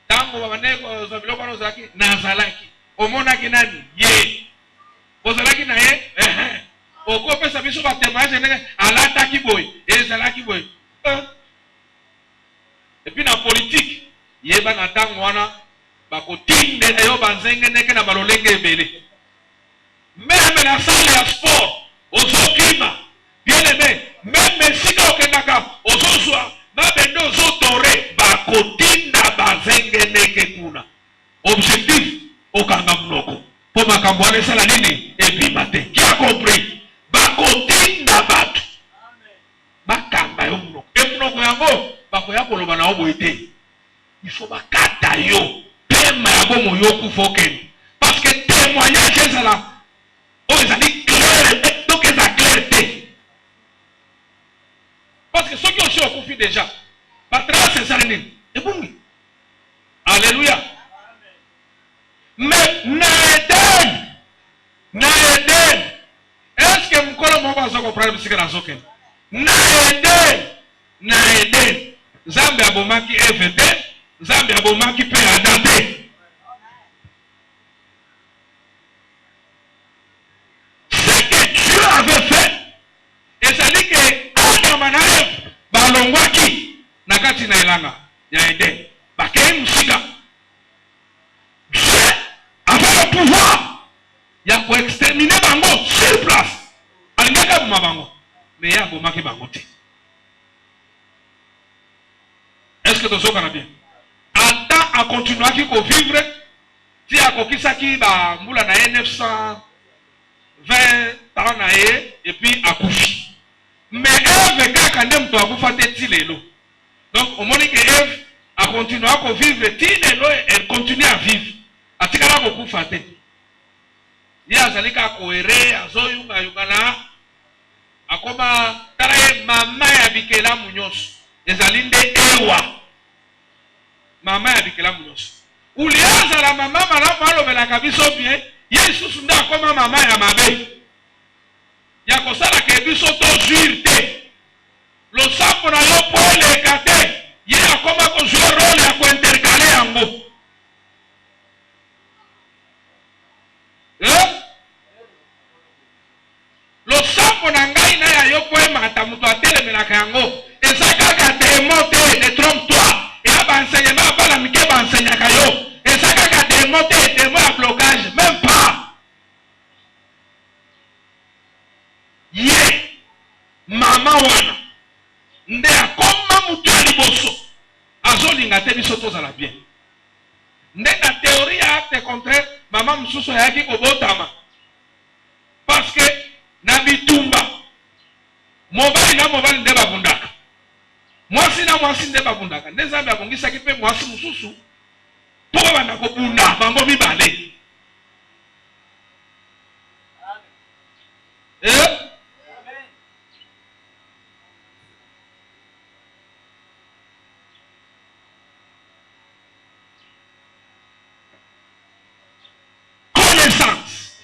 Tango babaneko zabiloko nozalaki nazalaki. Omonaki nani? Ye. Ozalaki na ye? Okopesa biso ba témoignage ndenge alataki boy, ezalaki boy. Et puis dans la politique, yeba na tango wana bakotinde na yo banzenge neke na balolenge ebele. Même la salle ya sport, ozokima, bien aimé, même sika okendaka, ozozwa, mabende ozotore, bakotinda banzenge neke kuna. Objectif, okanga mnoko. Po makambo wana esala nini? Ebima te. Qui a compris? Bakotinda batu. Bakamba yo mnoko. E mnoko yango, bakoya koloba na obo ete. Il faut bakata yo. Pema ya bomo yo kufoken. Parce que témoignage ezala. Oh, ils ont dit clair. Donc ils ont clarté. Parce que ceux qui ont su au conflit déjà. Par travers ces années. Et bon. Alléluia. Mais Naeden. Est-ce que mkolo mwa bazo comprendre bisika na zoken? Naeden. Zambe abomaki FT. Zambe abomaki pe adate. Ce que Dieu avait fait, et ça dit que Adamanaev balongwaki nakati na ilanga ya Eden. Bakei mshika. Dieu avait le pouvoir ya ko exterminer bango sur place. Alingaka buma bango. Mais ya bomaki bango te. Est-ce que tu as bien? Adam a continué à vivre. Si a kokisaki ba mbula na 920 ans na et puis a koufi. Mais Ève kaka ndem to akufa te tilelo. Donc au moment que Ève a continué à vivre tilelo, elle continue à vivre. Atikala ko kufa te. Ya zalika ko ere azoyunga yungana akoma taraye mama ya bikela munyoso. Ezalinde ewa. Mama ya bikela munyoso. Ulianza la mama malamu alobela kabiso bien, Yesu nda koma mama ya mabe. Ya kosala ke biso to juirte. Lo sapo na yo pole kate, ye akoma ko jouer rôle ya ko intercaler yango. Lo sapo na ngai na ya yo poema ata mutu atelemelaka yango. Ezaka ka démonter, ne trompe-toi. Et à l'enseignement, pas la mike enseigne kayo. Et ça ka démonter, démonter à blocage, même pas. Ye, mama wana. Nde akoma mutu ya liboso. Azolinga te biso tozala bien. Nde na théorie ya acte contraire, mama msusu yaki kobotama. Parce que na bitumba mobali na mobali nde babundaka. Mwasi na mwasi nde babundaka. Nde Nzambe abongisaki pe mwasi mususu po banda kobunda bango mibale. Connaissance.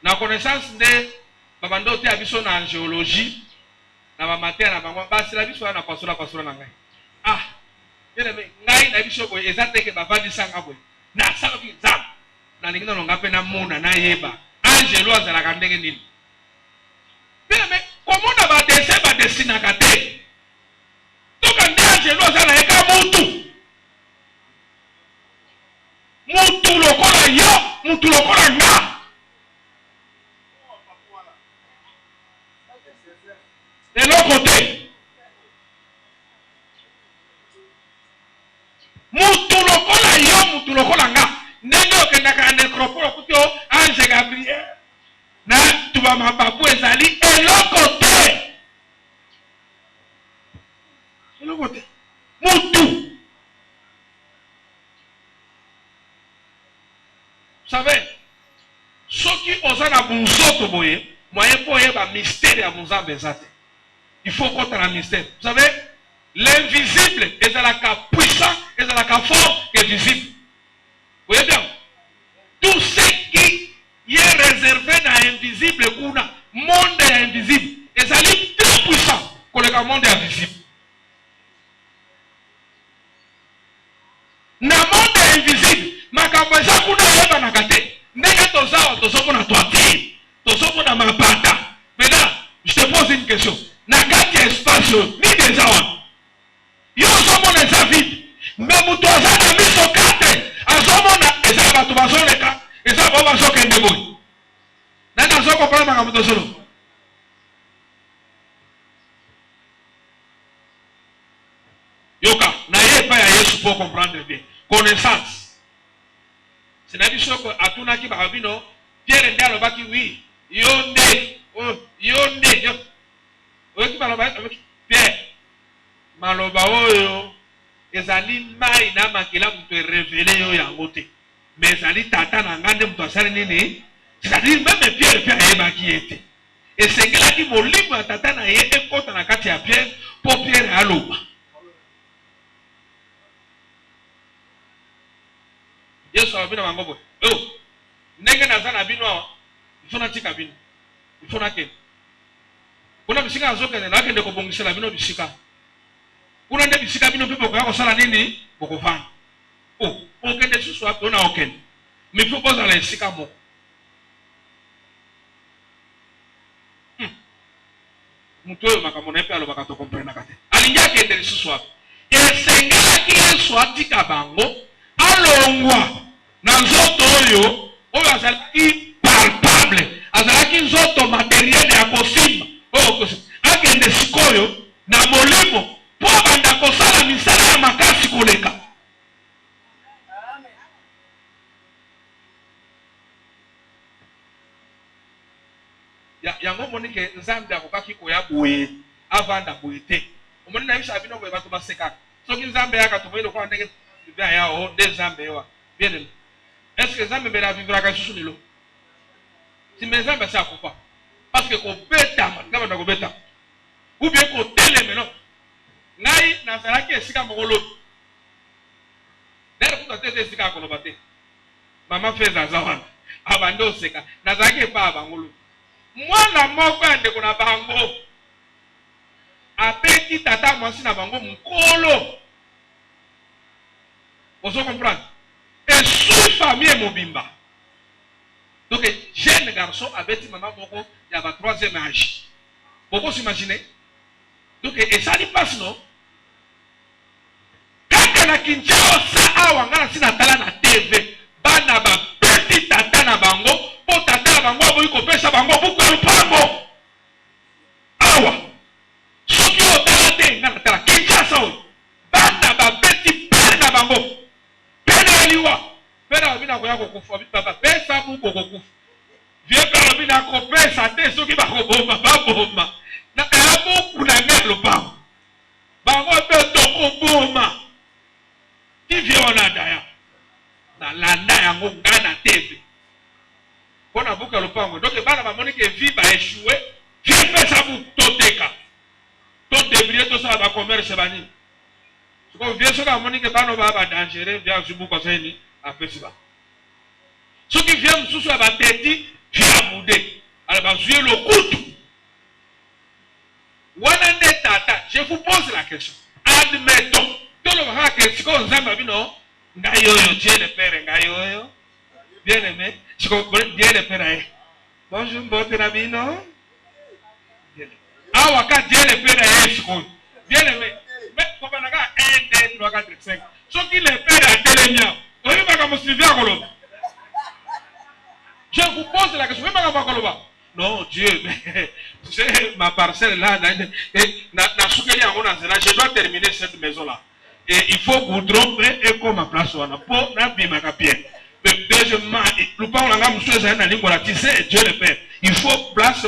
Na connaissance nde babando te abiso na géologie na ba matière na bango basi la biso na pasola na ngai. Ah, yele ngai na biso boye ezateke bavandi sanga boye. Na sala ki zam. Na lingina longa pe na mona na yeba. Angelo azala ka ndenge nini. Bien mais comment na ba dessin ba dessiner kate. Toka nde Angelo azala eka mutu. Mutu lokola yo, mutu lokola nga. De l'autre côté, mutu lokola yo, mutu lokola nga. Nende okendaka necropole kutyo Ange Gabriel. Na tuba mababu ezali eloko te. Eloko te. Mutu. savez, ceux qui osent na bunzoto boye, moyen pour y avoir mystère à Muzambe zate. Il faut qu'on ait un mystère. Vous savez, l'invisible est la puissant, est la fort et visible. Vous voyez bien? Tout ce qui est réservé dans l'invisible, le monde est invisible. Et ça est très puissant que le monde est invisible. Dans le monde est invisible, ma campagne, kuna yeba nakate. Nega tozawa, tozopo na toati, tozopo na mapata. Maintenant, je te pose une question. Nakati espace, ni des awa. Yo somo na za vide. Mais mutu azana miso kate. Azomo na eza batu bazoleka, eza baba zokende boy. Nana zoko pala makamuto solo. Yoka, na ye pa ya Yesu pour comprendre bien. Connaissance. C'est la vie que atuna ki bakabino, Pierre ndalo baki oui, yonde, yonde. Oki baloba Pierre. Maloba oyo ezali mai na makila mutu révélé yo yango te. Mais ezali tata na ngande mutu asali nini? C'est-à-dire même Pierre pe ayebaki ete. Et c'est que là qui molimo tata na ye ekota na kati ya Pierre pour Pierre aloba. Yesu abina mangobo. Oh. Ndenge nazana bino awa. Ifona tika bino. Ifona ke. Kuna bisika azoke na kende ko bongisela bino bisika. Kuna nde bisika bino pepo ko sala nini? Bokofana. Oh, okende susu apo na okende. Mais faut poser la bisika moko. Muto yo makamona pe alo bakato comprendre kate. Alinga kende susu apo. Esengela ki Yesu atika bango. Alongwa na nzoto oyo azalaki palpable, azalaki nzoto matériel ya kosimba oyo kosimba akende sikoyo na molimo po abanda kosala misala ya makasi koleka. Yango moni ke Nzambe akokaki koya boye avanda boye te. Omoni na bisa bino boye bato basekaka. Soki Nzambe yakatomoyelo kwa ndenge bien ya o des Nzambe wa bien aimé. Est-ce que Nzambe bela vivra ka susu lelo? Si mes Nzambe ça kufa parce que ko beta ngaba na ko beta ou bien ko teleme no ngai na salaki esika mokolo dere kuta tete esika ko lobate mama feza zawana abando seka na zaki pa bangolo mwana moko ande kuna bango apeti tata mwasi na bango mkolo. Vous comprenez? Et sous famille mobimba. Donc, jeune garçon avec maman Boko, il y a 3e âge. Beaucoup s'imaginer. Donc, et ça lui passe, non? Quand la Kinshasa a wangala si natala na TV, bana ba petit tata na bango, po tata na bango boyi ko pesa bango buku ya lupango. Awa. Soki otala te na natala Kinshasa o. Bana ba petit père na bango. Pera obina koya kokufa papa pesa buko kokufa vie pera obina ko pesa te soki ba koboma ba boma na abu kuna ngelo ba bango pe to koboma ki vie ona daya na landa yango ngana TV pona buka lupango donc bana ba moni ke vie ba échouer vie pesa bu toteka to débrouiller to ça ba commerce bani ko vie so ka moni ke bano ba dangereux via zubu ko seni a festival. Ceux qui viennent sous la tête, viennent bouder. Alors, va jouer le couteau. Je vous pose la question. Admettons. Tout le monde que si on s'aime, non, Dieu le Père, bien aimé, je comprends bien le Père. Bonjour, bon ami, non? Ah, waka Dieu le Père, bien aimé. Mais comment on a 1, 2, 3, 4, 5. Ceux qui le Père a télé. Je vous pose la question. Non, Dieu, c'est ma parcelle là. Je dois terminer cette maison-là. Et il faut goudron et comme ma place. Deuxièmement, Dieu le Père. Il faut place.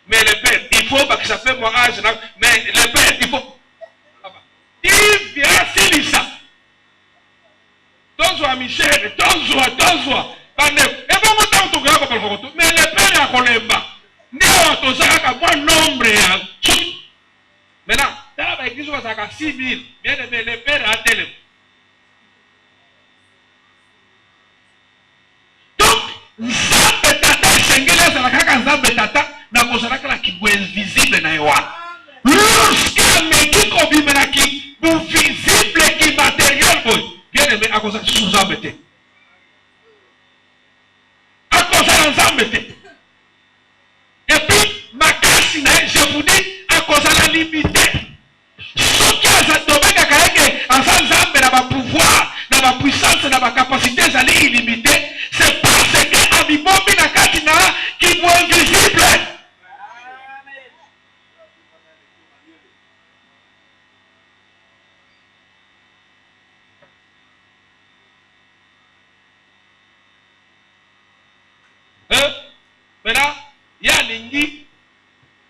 Mais le Père, il faut que ça fait moi âge. Mais le Père, il faut. Il vient s'il ça. Tozwa Michel, tozwa. Bande, et bon, on t'a dit, mais le père a kolemba. N'est-ce pas, ça a un nombre. Maintenant, dans l'église, on a 6 000. Bien aimé, le père a tel. Donc, Nzambe tata sengele za kaka Nzambe tata na kozala kala kibu invisible na ewa. Lorsqu'il me ko bimena ki bu visible ki matériel boy. Bien aimé akozala sous Nzambe te. Akozala Nzambe te. Et puis makasi na je vous dis akozala limité. Ce qui a sa domaine kaeke ensemble Nzambe na ba pouvoir, na ba puissance, na ba capacité zali illimité. C'est parce que Abibombi na katina qui est invisible. Maintenant, il y a l'ingi,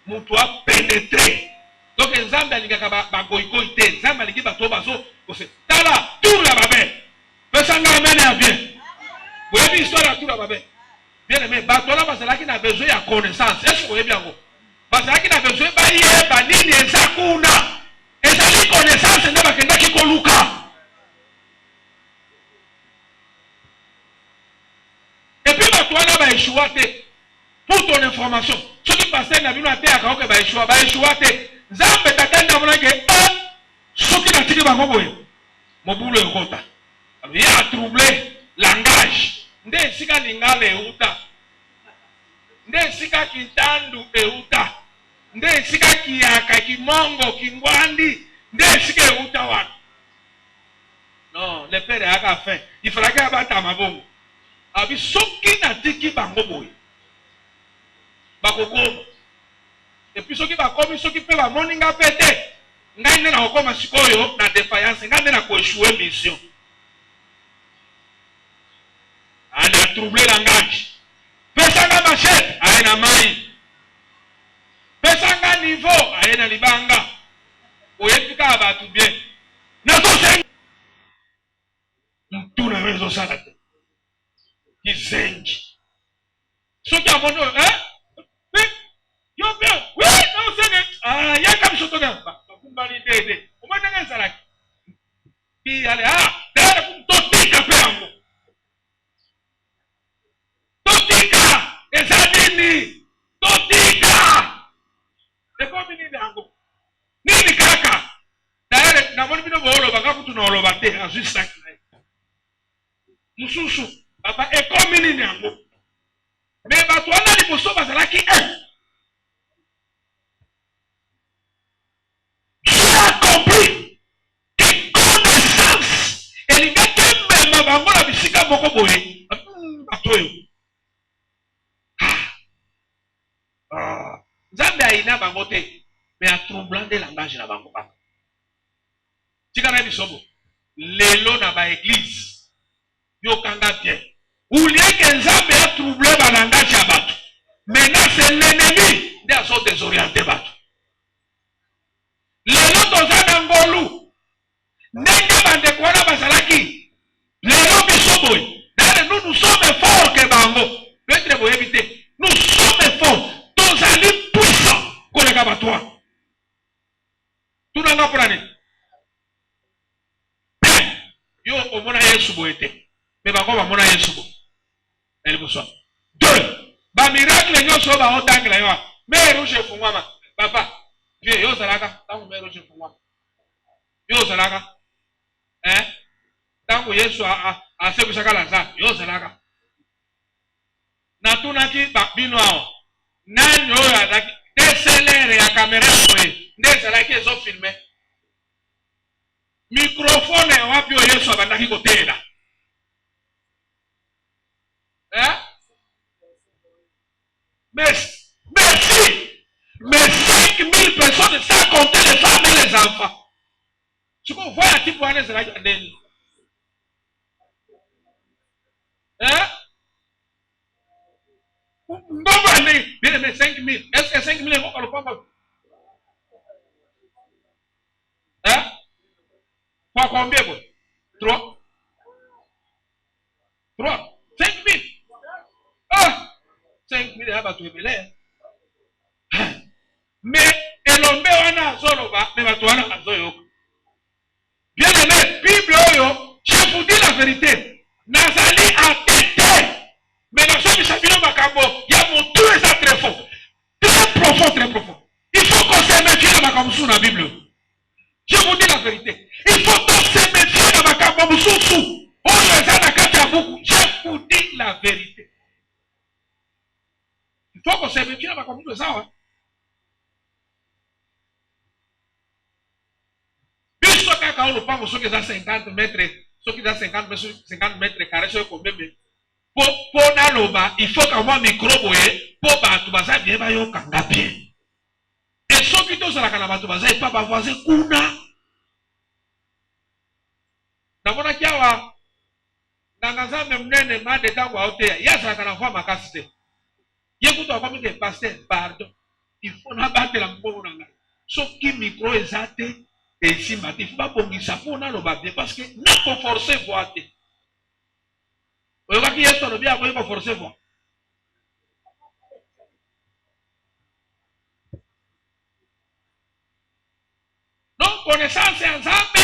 mon toit pénétré. Donc, les âmes d'Alingaka bagoïgoïté, les âmes d'Alingi batobazo, tala, tout la babé. Pesanga amène à bien. Vous avez une histoire à tout la babé. Bien aimé, batola basala qui n'a besoin de connaissance. Est-ce que vous avez bien go? Basala qui n'a besoin de banini et zakuna. Et ça dit connaissance, n'est pas quelqu'un qui koluka. Et puis batola ba échouate. Pour ton information, ce qui passe dans la vie, ba échouate. Zambe tatenda mona ke ce qui n'a tiré ba moboye. Mobulo yokota. Il a troublé langage. Nde sika lingale euta. Nde sika kintandu euta. Nde sika kiyaka kimongo kingwandi. Nde sika euta wana. Non, le père a fait. Il fallait qu'il abatte à ma bongo. Abi soki na tiki bango boy. Bakoko. Et puis soki bakomi soki pe ba moninga pete. Ngai nena okoma sikoyo na défaillance, ngai nena ko échouer mission. Elle a troublé langage. Pesanga machette, elle a maï. Pesanga niveau, elle a libanga. Oyepika abatu bien. Nazo sen. Tout na réseau salade. Qui zengi. Ce qui a mon nom, hein? Oui, yo bien. Oui, non, c'est ah, il y a comme ça tout là. Kumbali dede. Comment t'as ça? Puis allez, ah, derrière pour toter capé en moi. Totika, ezadini, totika. Eko mini nango. Nini kaka? Daere na moni bino bolo baka kutu na oloba te azu sak na. Mususu, papa eko mini nango. Mais bato wana liboso bazalaki tu as compris que connaissance elingaki mema bango na bisika moko boye. Bato yo. Nzambe aina bango te, mais a troublant de langage na bango kaka. Tika na bisobo. Lelo na ba église. Yo kanga bien. Ou lié que Nzambe a troublé ba langage ya bato. Maintenant c'est l'ennemi de aso désorienté bato. Lelo toza na ngolu. Ndenge bande kwana basalaki. Lelo bisobo. D'ailleurs nous sommes forts que bango. Peut-être vous éviter. Nous sommes forts. Tous allés puissants. Kolega batwa. Tout n'a pas prani. Yo omona Yesu boete. Mais bango ba mona Yesu bo. Elle vous soit. Deux. Ba miracle nyoso ba otangla yo. Mais rouge fungwama. Papa. Viens yo salaka. Tangu mais rouge fungwama. Yo salaka. Hein? Tangu Yesu a se kusaka lanza. Yo salaka. Na tunaki ba bino ao. Nani oyo azaki DSLR ya kamera boye. Nde salaki ezo filmer. Microphone wapi oyo Yesu abandaki kotela. Hein? Merci. Mais 5000 personnes sans compter les femmes et les enfants. Ce qu'on voit à type de c'est la Deni. Hein? Bien aimé 5000. Est-ce que 5000 est encore le pas? Hein? Pas combien? 3. 5000. 5 000 ya bato ebele. Mais elombe wana azoloba me bato wana azoyoka. Bien aimé, Bible oyo, je vous dis la vérité. Nazali entêté. Mais dans ce chapitre makambo, il y a mon tout et ça très fort. Très profond, très profond. Il faut qu'on se méfie de makambo sous la Bible. Je vous dis la vérité. Il faut qu'on se méfie de makambo sous. Je vous dis la vérité. Il faut qu'on se méfie de makambo de ça. Quand on parle de ceux qui ont 50 mètres, ceux qui ont 50 mètres carrés, ceux qui ont même. Pour Naloba, il faut qu'on voit un micro pour Batoubaza bien bayo bien. Et ceux qui sont la Batoubaza, ils peuvent avoir un kuna. D'abord, il y a un même ma de temps à hauteur. Il y a ça qu'on a fait ma cassette. Il y a un peu de pasteur, pardon. Il faut pas battre la bonne. Ceux qui micro exact. Et ici, il ne faut pas pour ça pour nous parce que nous faut forcer voir. Vous voyez qui est bien, il faut forcer voir. Donc, connaissance et ensemble,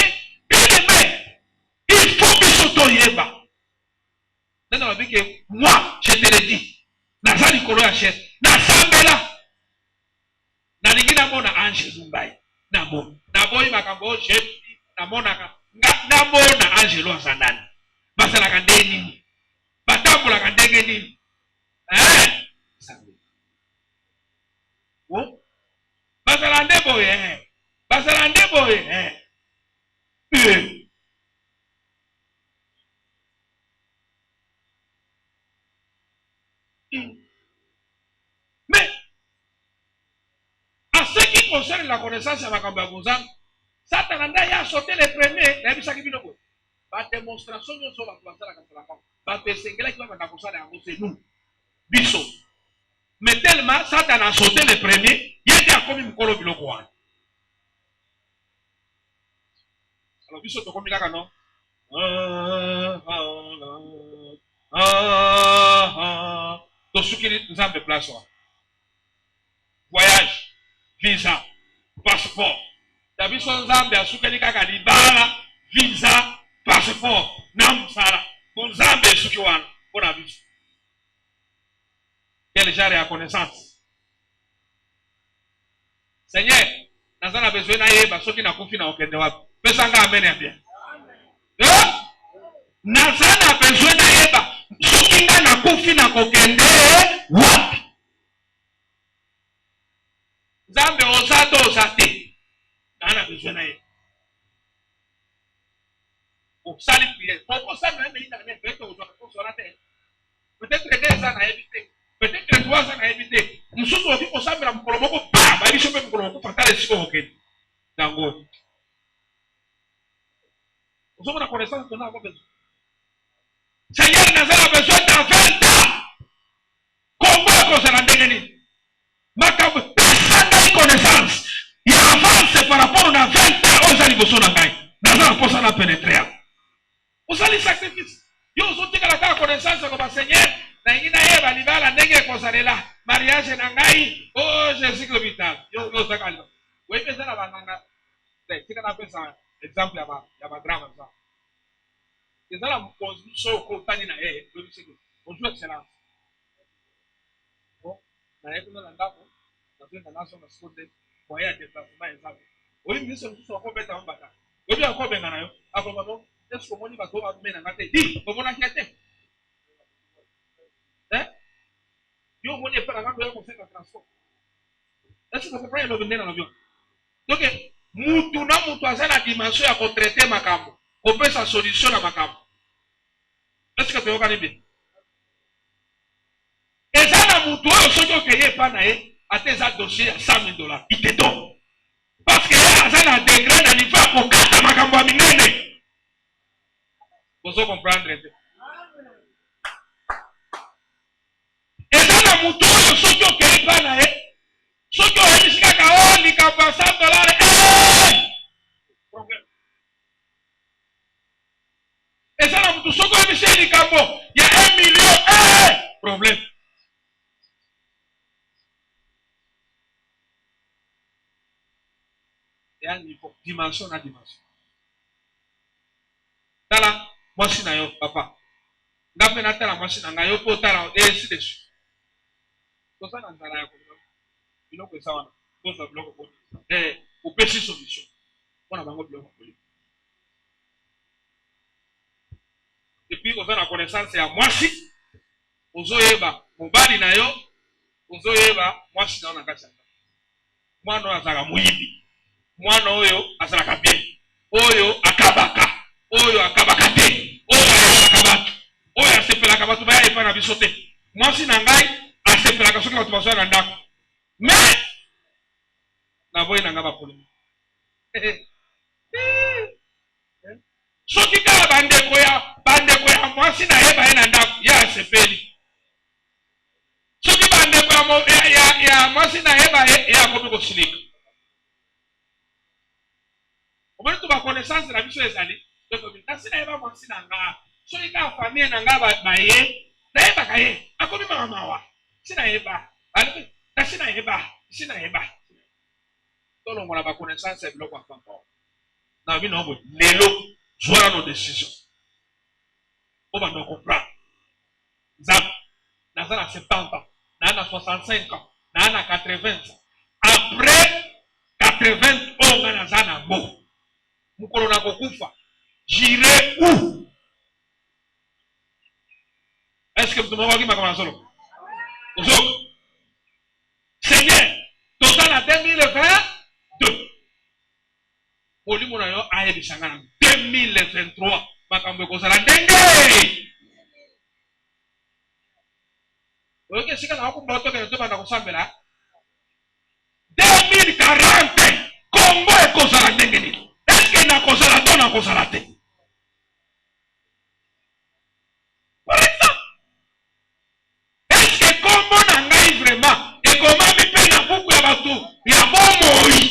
il faut que ce soit yéba. Moi, je te le dis, Nazali Kolo achète, Nazambela, Nanigina Mona Ange Zumbai, Namo. Naboyi makambo je namona namona angelo asandani basala kandeni batambola kandenge nini wo basala ndebo mais en ce qui concerne la connaissance de makambo ya Bozanga, Satan a sauté les premiers, la bisaki binoko. Ba démonstration yo so ba twasala kasala ka. Ba pesengela ki ba ndakosala yango c'est nous. Biso. Mais tellement Satan a sauté les premiers, il était comme mukolo biloko wana. Alors biso to komi kaka non. To sukiri nzambe place wa. Voyage, visa, passeport. Dabiso nzambe asukeli kaka libala, visa, passeport, namsala. Nzambe suki wana, pona biso. Quel genre de connaissance? Seigneur, nazana besoin na yeba soki na kufi na okende wapi. Pesa nga amene bien. Nazana besoin na yeba soki nga na kufi na kokende wapi. Nzambe osato osate. Nana besoin na yeba. Au salut prière. Pourquoi ça même il n'a rien fait sur la terre? Peut-être que 2 ans à éviter. Peut-être que 3 ans à éviter. Nous sommes aussi pour ça, mais nous pouvons pas. Bah, il faut même qu'on fasse les choses. D'accord. Nous sommes en connaissance de notre besoin. Seigneur, nous avons besoin d'un 20 ans. Comment qu'on s'en a dégagé? Ma personne n'a connaissance. Il avance par rapport à 20 ans aux animaux de la nous avons pour ça la pénétrer. Vous allez sacrifice. Yo zote la connaissance comme Seigneur. Na ingina yeba libala ndenge kosalela. Mariage na ngai. Oh Jésus le vital. Yo zakali. Oui pesa na bananga. Tika na pesa exemple ya ba drama ça. C'est ça la position ko tani na yeye. Bonjour excellence. Bon, na yeye kuna ndako. Na tena naso na skote. Moya de déplacement exemple. Oui miso so ko beta mbata. Oui bien ko benga na yo. Akomo est-ce que moni ba ko ba mena ngate. Di, ko mona kiate. Yo moni pera ngando yo ko senga transport. Est-ce que ça prend le venir dans l'avion? Donc mutu na mutu azana dimension ya ko traiter makambo. Ko pesa solution na makambo. Est-ce que tu as bien? Et ça na mutu oyo soki okeye pa na ye ateza dossier ya $100,000. Il te donne. Parce que azana degré na niveau ya kokata makambo ya minene. Vous comprendre? Et ça na mutu oyo soki okeye pa na ye soki oyebisi kaka o likambo ya $100. Problème. Et ça na mutu soki oyebisi likambo ya $1 million. Problème. et un niveau, dimension à dimension. Tala, mwasi na yo, papa. Ngape na tala mwasi na ngayo, po tala, et ainsi de suite. Tout ça, dans la biloko eza wana kozwa biloko opesi solution mpona bango biloko kolia. Epuis oza na connaissance ya mwasi, ozoyeba mobali na yo, ozoyeba mwasi na yo na kati ya ndako. Mwana oyo azalaka moyibi, mwana oyo azalaka bien, oyo akabaka, oyo akabaka te, oyo ayebaka bato, oyo asepelaka bato baya epai na biso te. Mwasi na ngai asepelaka soki bato bazoya na ndako. Mais naboyi na nga bapolimi soki kaka bandeko ya mwasi nayeba ye na ndako ye asepeli, soki bandeko ya mwasi nayeba ye akomi kosilika. Omoni to baconnaissance na biso ezali kasi nayeba mwasi na nga, soki kaka famille na nga baye nayebaka ye akomi mawa kasi nayeba tolongola baconnaissance ya biloko afamba na bino obo lelo zwala nos décisions oba no comprendre nzambe naza na 70 ans na 65 ans na 80 ans après 80 ans nga naza na bo mukolo na kokufa j'irai où? Est-ce que vous m'avez dit ma solo ozoko Seigneur toza na 2022 molimo na yo ayebisanga na 2023 makambo ekozala ndenge oyoki esika na wakumba otokene tobanda kosambela 2040 Kongo ekozala ndenge nini? Eske nakozala to nakozala te? Eske kombo na ngai vraiment ekomami mpe na buku ya bato ya bomoi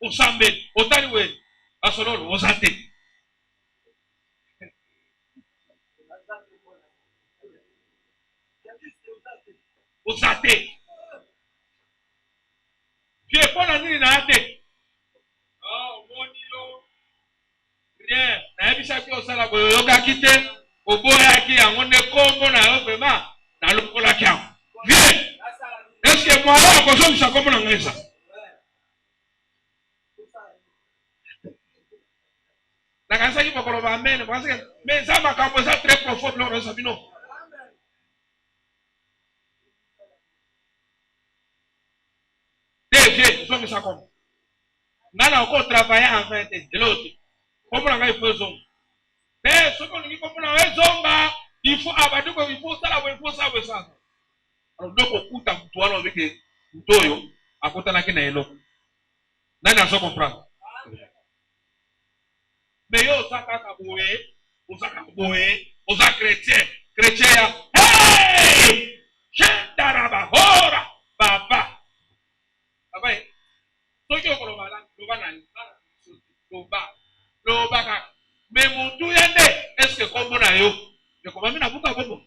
osambeli otali we asololo oza te? Oza te pie mpona nini na ya te? Omoni yo rien nayebisaki osala boye oyokaki te oboyaki yango nde kombo na yo vraimen nalokolaki yango vie. Eske mwala akozongisa kombo na ngai eza? nakanisaki bakoloba amene bakasike me eza makambo eza très profond biloko nayosa bino. Devie zongisa kombo ngai na oko travaille en fin te elote kombo na ngai ifo ezonga me soki olingi kombo na yo ezonga ifo abadiko ifo osala bo ifo osala bo esasa donc okuta mutu wana obike mutu oyo akutanaki na eloko nani azo comprendre. Mais yo oza kaka boye oza chrétien ya hey chandaraba hora baba soki okoloba loba kaka me mutu ya nde eske kombo na yo ekomami na buka kombo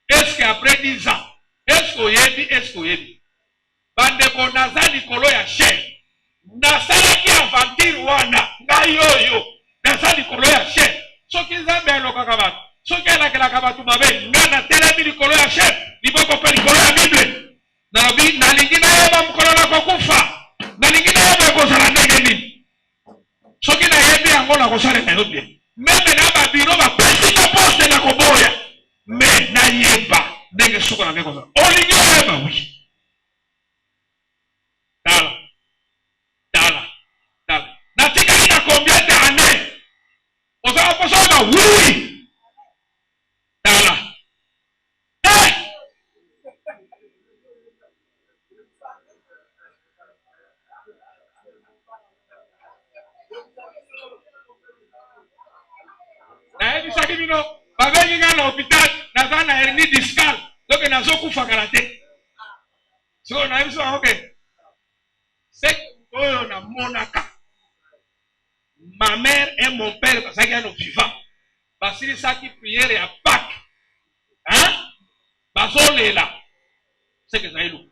eske après 10 ans eske oyebi bandeko naza likolo ya chaîne nasalaki aventure wana ngai oyo naza likolo ya chaîne soki nzambe alokaka bato soki alakelaka bato mabe nga natelemi likolo ya chaîne liboko mpe likolo ya bible nalobi nalingi nayeba mokolo na kokufa nalingi nayeba ekozala ndenge nini soki nayebi yango nakosalela yo bien meme na babiro bapesika poste na koboya me nayeba ndenge suko na ngai kozala olingi oyeba wi tala natikali na combien d'années ozala kosala oui tala nayebisaki bino babengi ngai na hôpital naza na hernie discale donc nazokufakala te sikoyo nayebiso bango ke seki oyo namonaka ma mère et mon père bazalaki nano vivant basilisaki priere ya Pâques bazolela seke ezali luku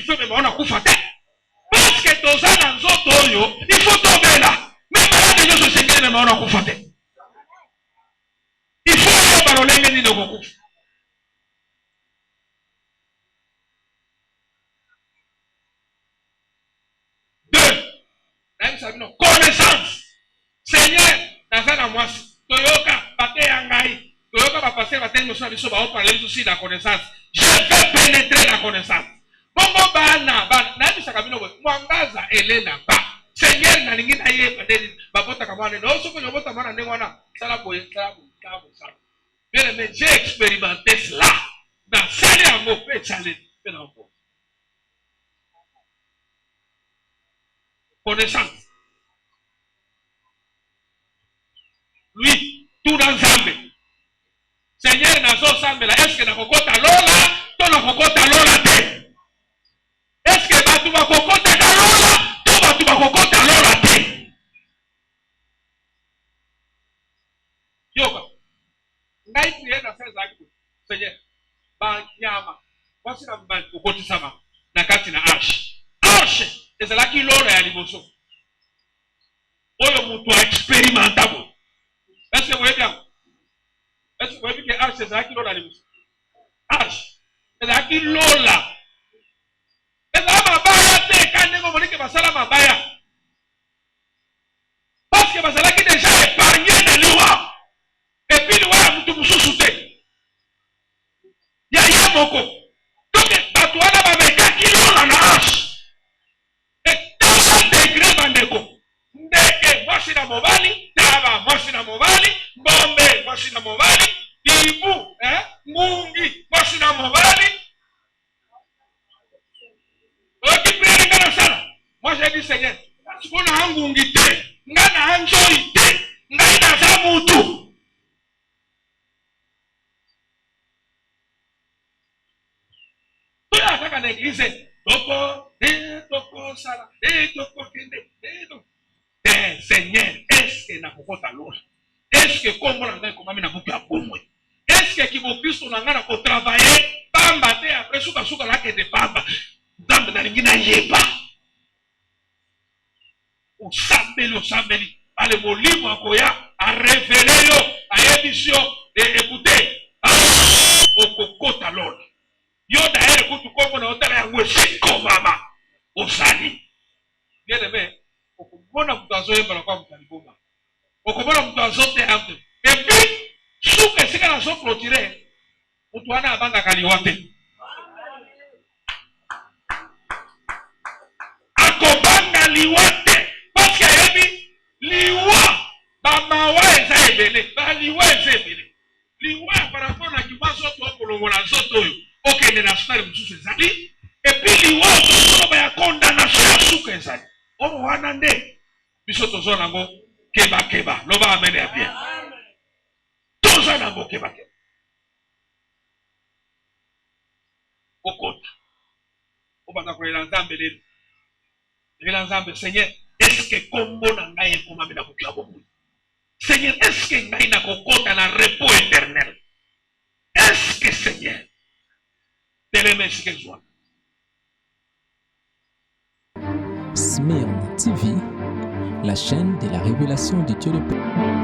ifo memaona kufa te. Parce que toza na nzoto oyo, ifo tobela. Mais malade nyonso esengeli memaona kufa te. Ifo oyeba lolenge nini okokufa. Connaissance. Seigneur, dans un mois, Toyoka, Bate Yangai, Toyoka va passer, va tenir sur la va parler aussi de la connaissance. Je vais pénétrer la connaissance. Bongo Bana, Nani Sakamino, Mwangaza, Elena, Seigneur, Nalingi Naye, Babota Kamane, non, ce que je veux t'amener à Newana, Salaboye, Salaboye. Mais j'ai expérimenté cela. Dans Salé à Mopé, Salé, connaissance. Lui, tout dans Zambé. Seigneur, nazo Zambé, est-ce que na kokota lola, to na kokota lola te? Est-ce que batu ba kokota lola, to batu ba kokota lola te? Yoka. Ngai prier na sasa zaki. Seigneur, ba nyama. Wasi na ba kokoti sama na kati na arche. Arche, ezalaki lola ya liboso. Oyo mutu expérimentable. Est-ce que vous voyez bien? Est-ce que vous voyez que Arche, c'est ça qui lola les mousses? Arche, c'est ça qui lola. Et ça m'a baillé, quand on dit que ça m'a baillé. Parce que ça qui déjà épargné de l'Iwa. Et puis l'Iwa, tout le monde sauté. Il y a beaucoup. Donc, Tatouana va mettre qui lola na Arche. Et tout intégré dans les go. Ndeke, moi c'est la mobali, Tava, moi c'est la mobali. Bombe, moi je suis dans mon vali. Ibu, Mungi, moi je suis dans mon vali. Ok, priez dans ça. Moi j'ai dit Seigneur, parce qu'on a un gungi te, ngana anjoi te, ngana zamutu. Tout là, ça quand l'église, toko, sala, toko, kende, Seigneur, est-ce que n'a pas ta loi? Est-ce que comme on a comme na bomwe? Est-ce que Christ on a ko travailler pamba te après suka la que de pamba dans na ngina yeba o sambeli ale mo livre akoya a révéler yo a émission et écouter o kokota lord yo d'ailleurs ko tu comme na hôtel ya ngwe ko mama o sali bien aimé o ko bona mutazo yeba na kwa mutali bomba. Okomona mtu azote amte. Et puis, souke sika na so clôturer, mtu ana abanga kaliwate. Akobanga liwate parce que yebi liwa ba mawa eza ebele, ba liwa eza ebele. Liwa par rapport na kibazo to kolongola zoto yo. Okende na sfere msusu ezali. Et puis liwa to ba ya condamnation ya souke ezali. Ono wana nde biso tozo nango keba loba amene ya bien toza nango keba okota obanda kolela nzambe lelo lela nzambe Seigneur est-ce que kombo na ngai ekomami na mokili ya bomoi Seigneur est-ce que ngai na kokota na repos éternel est-ce que Seigneur telema esika ezwa Smyrne TV, la chaîne de la révélation du Dieu le Père.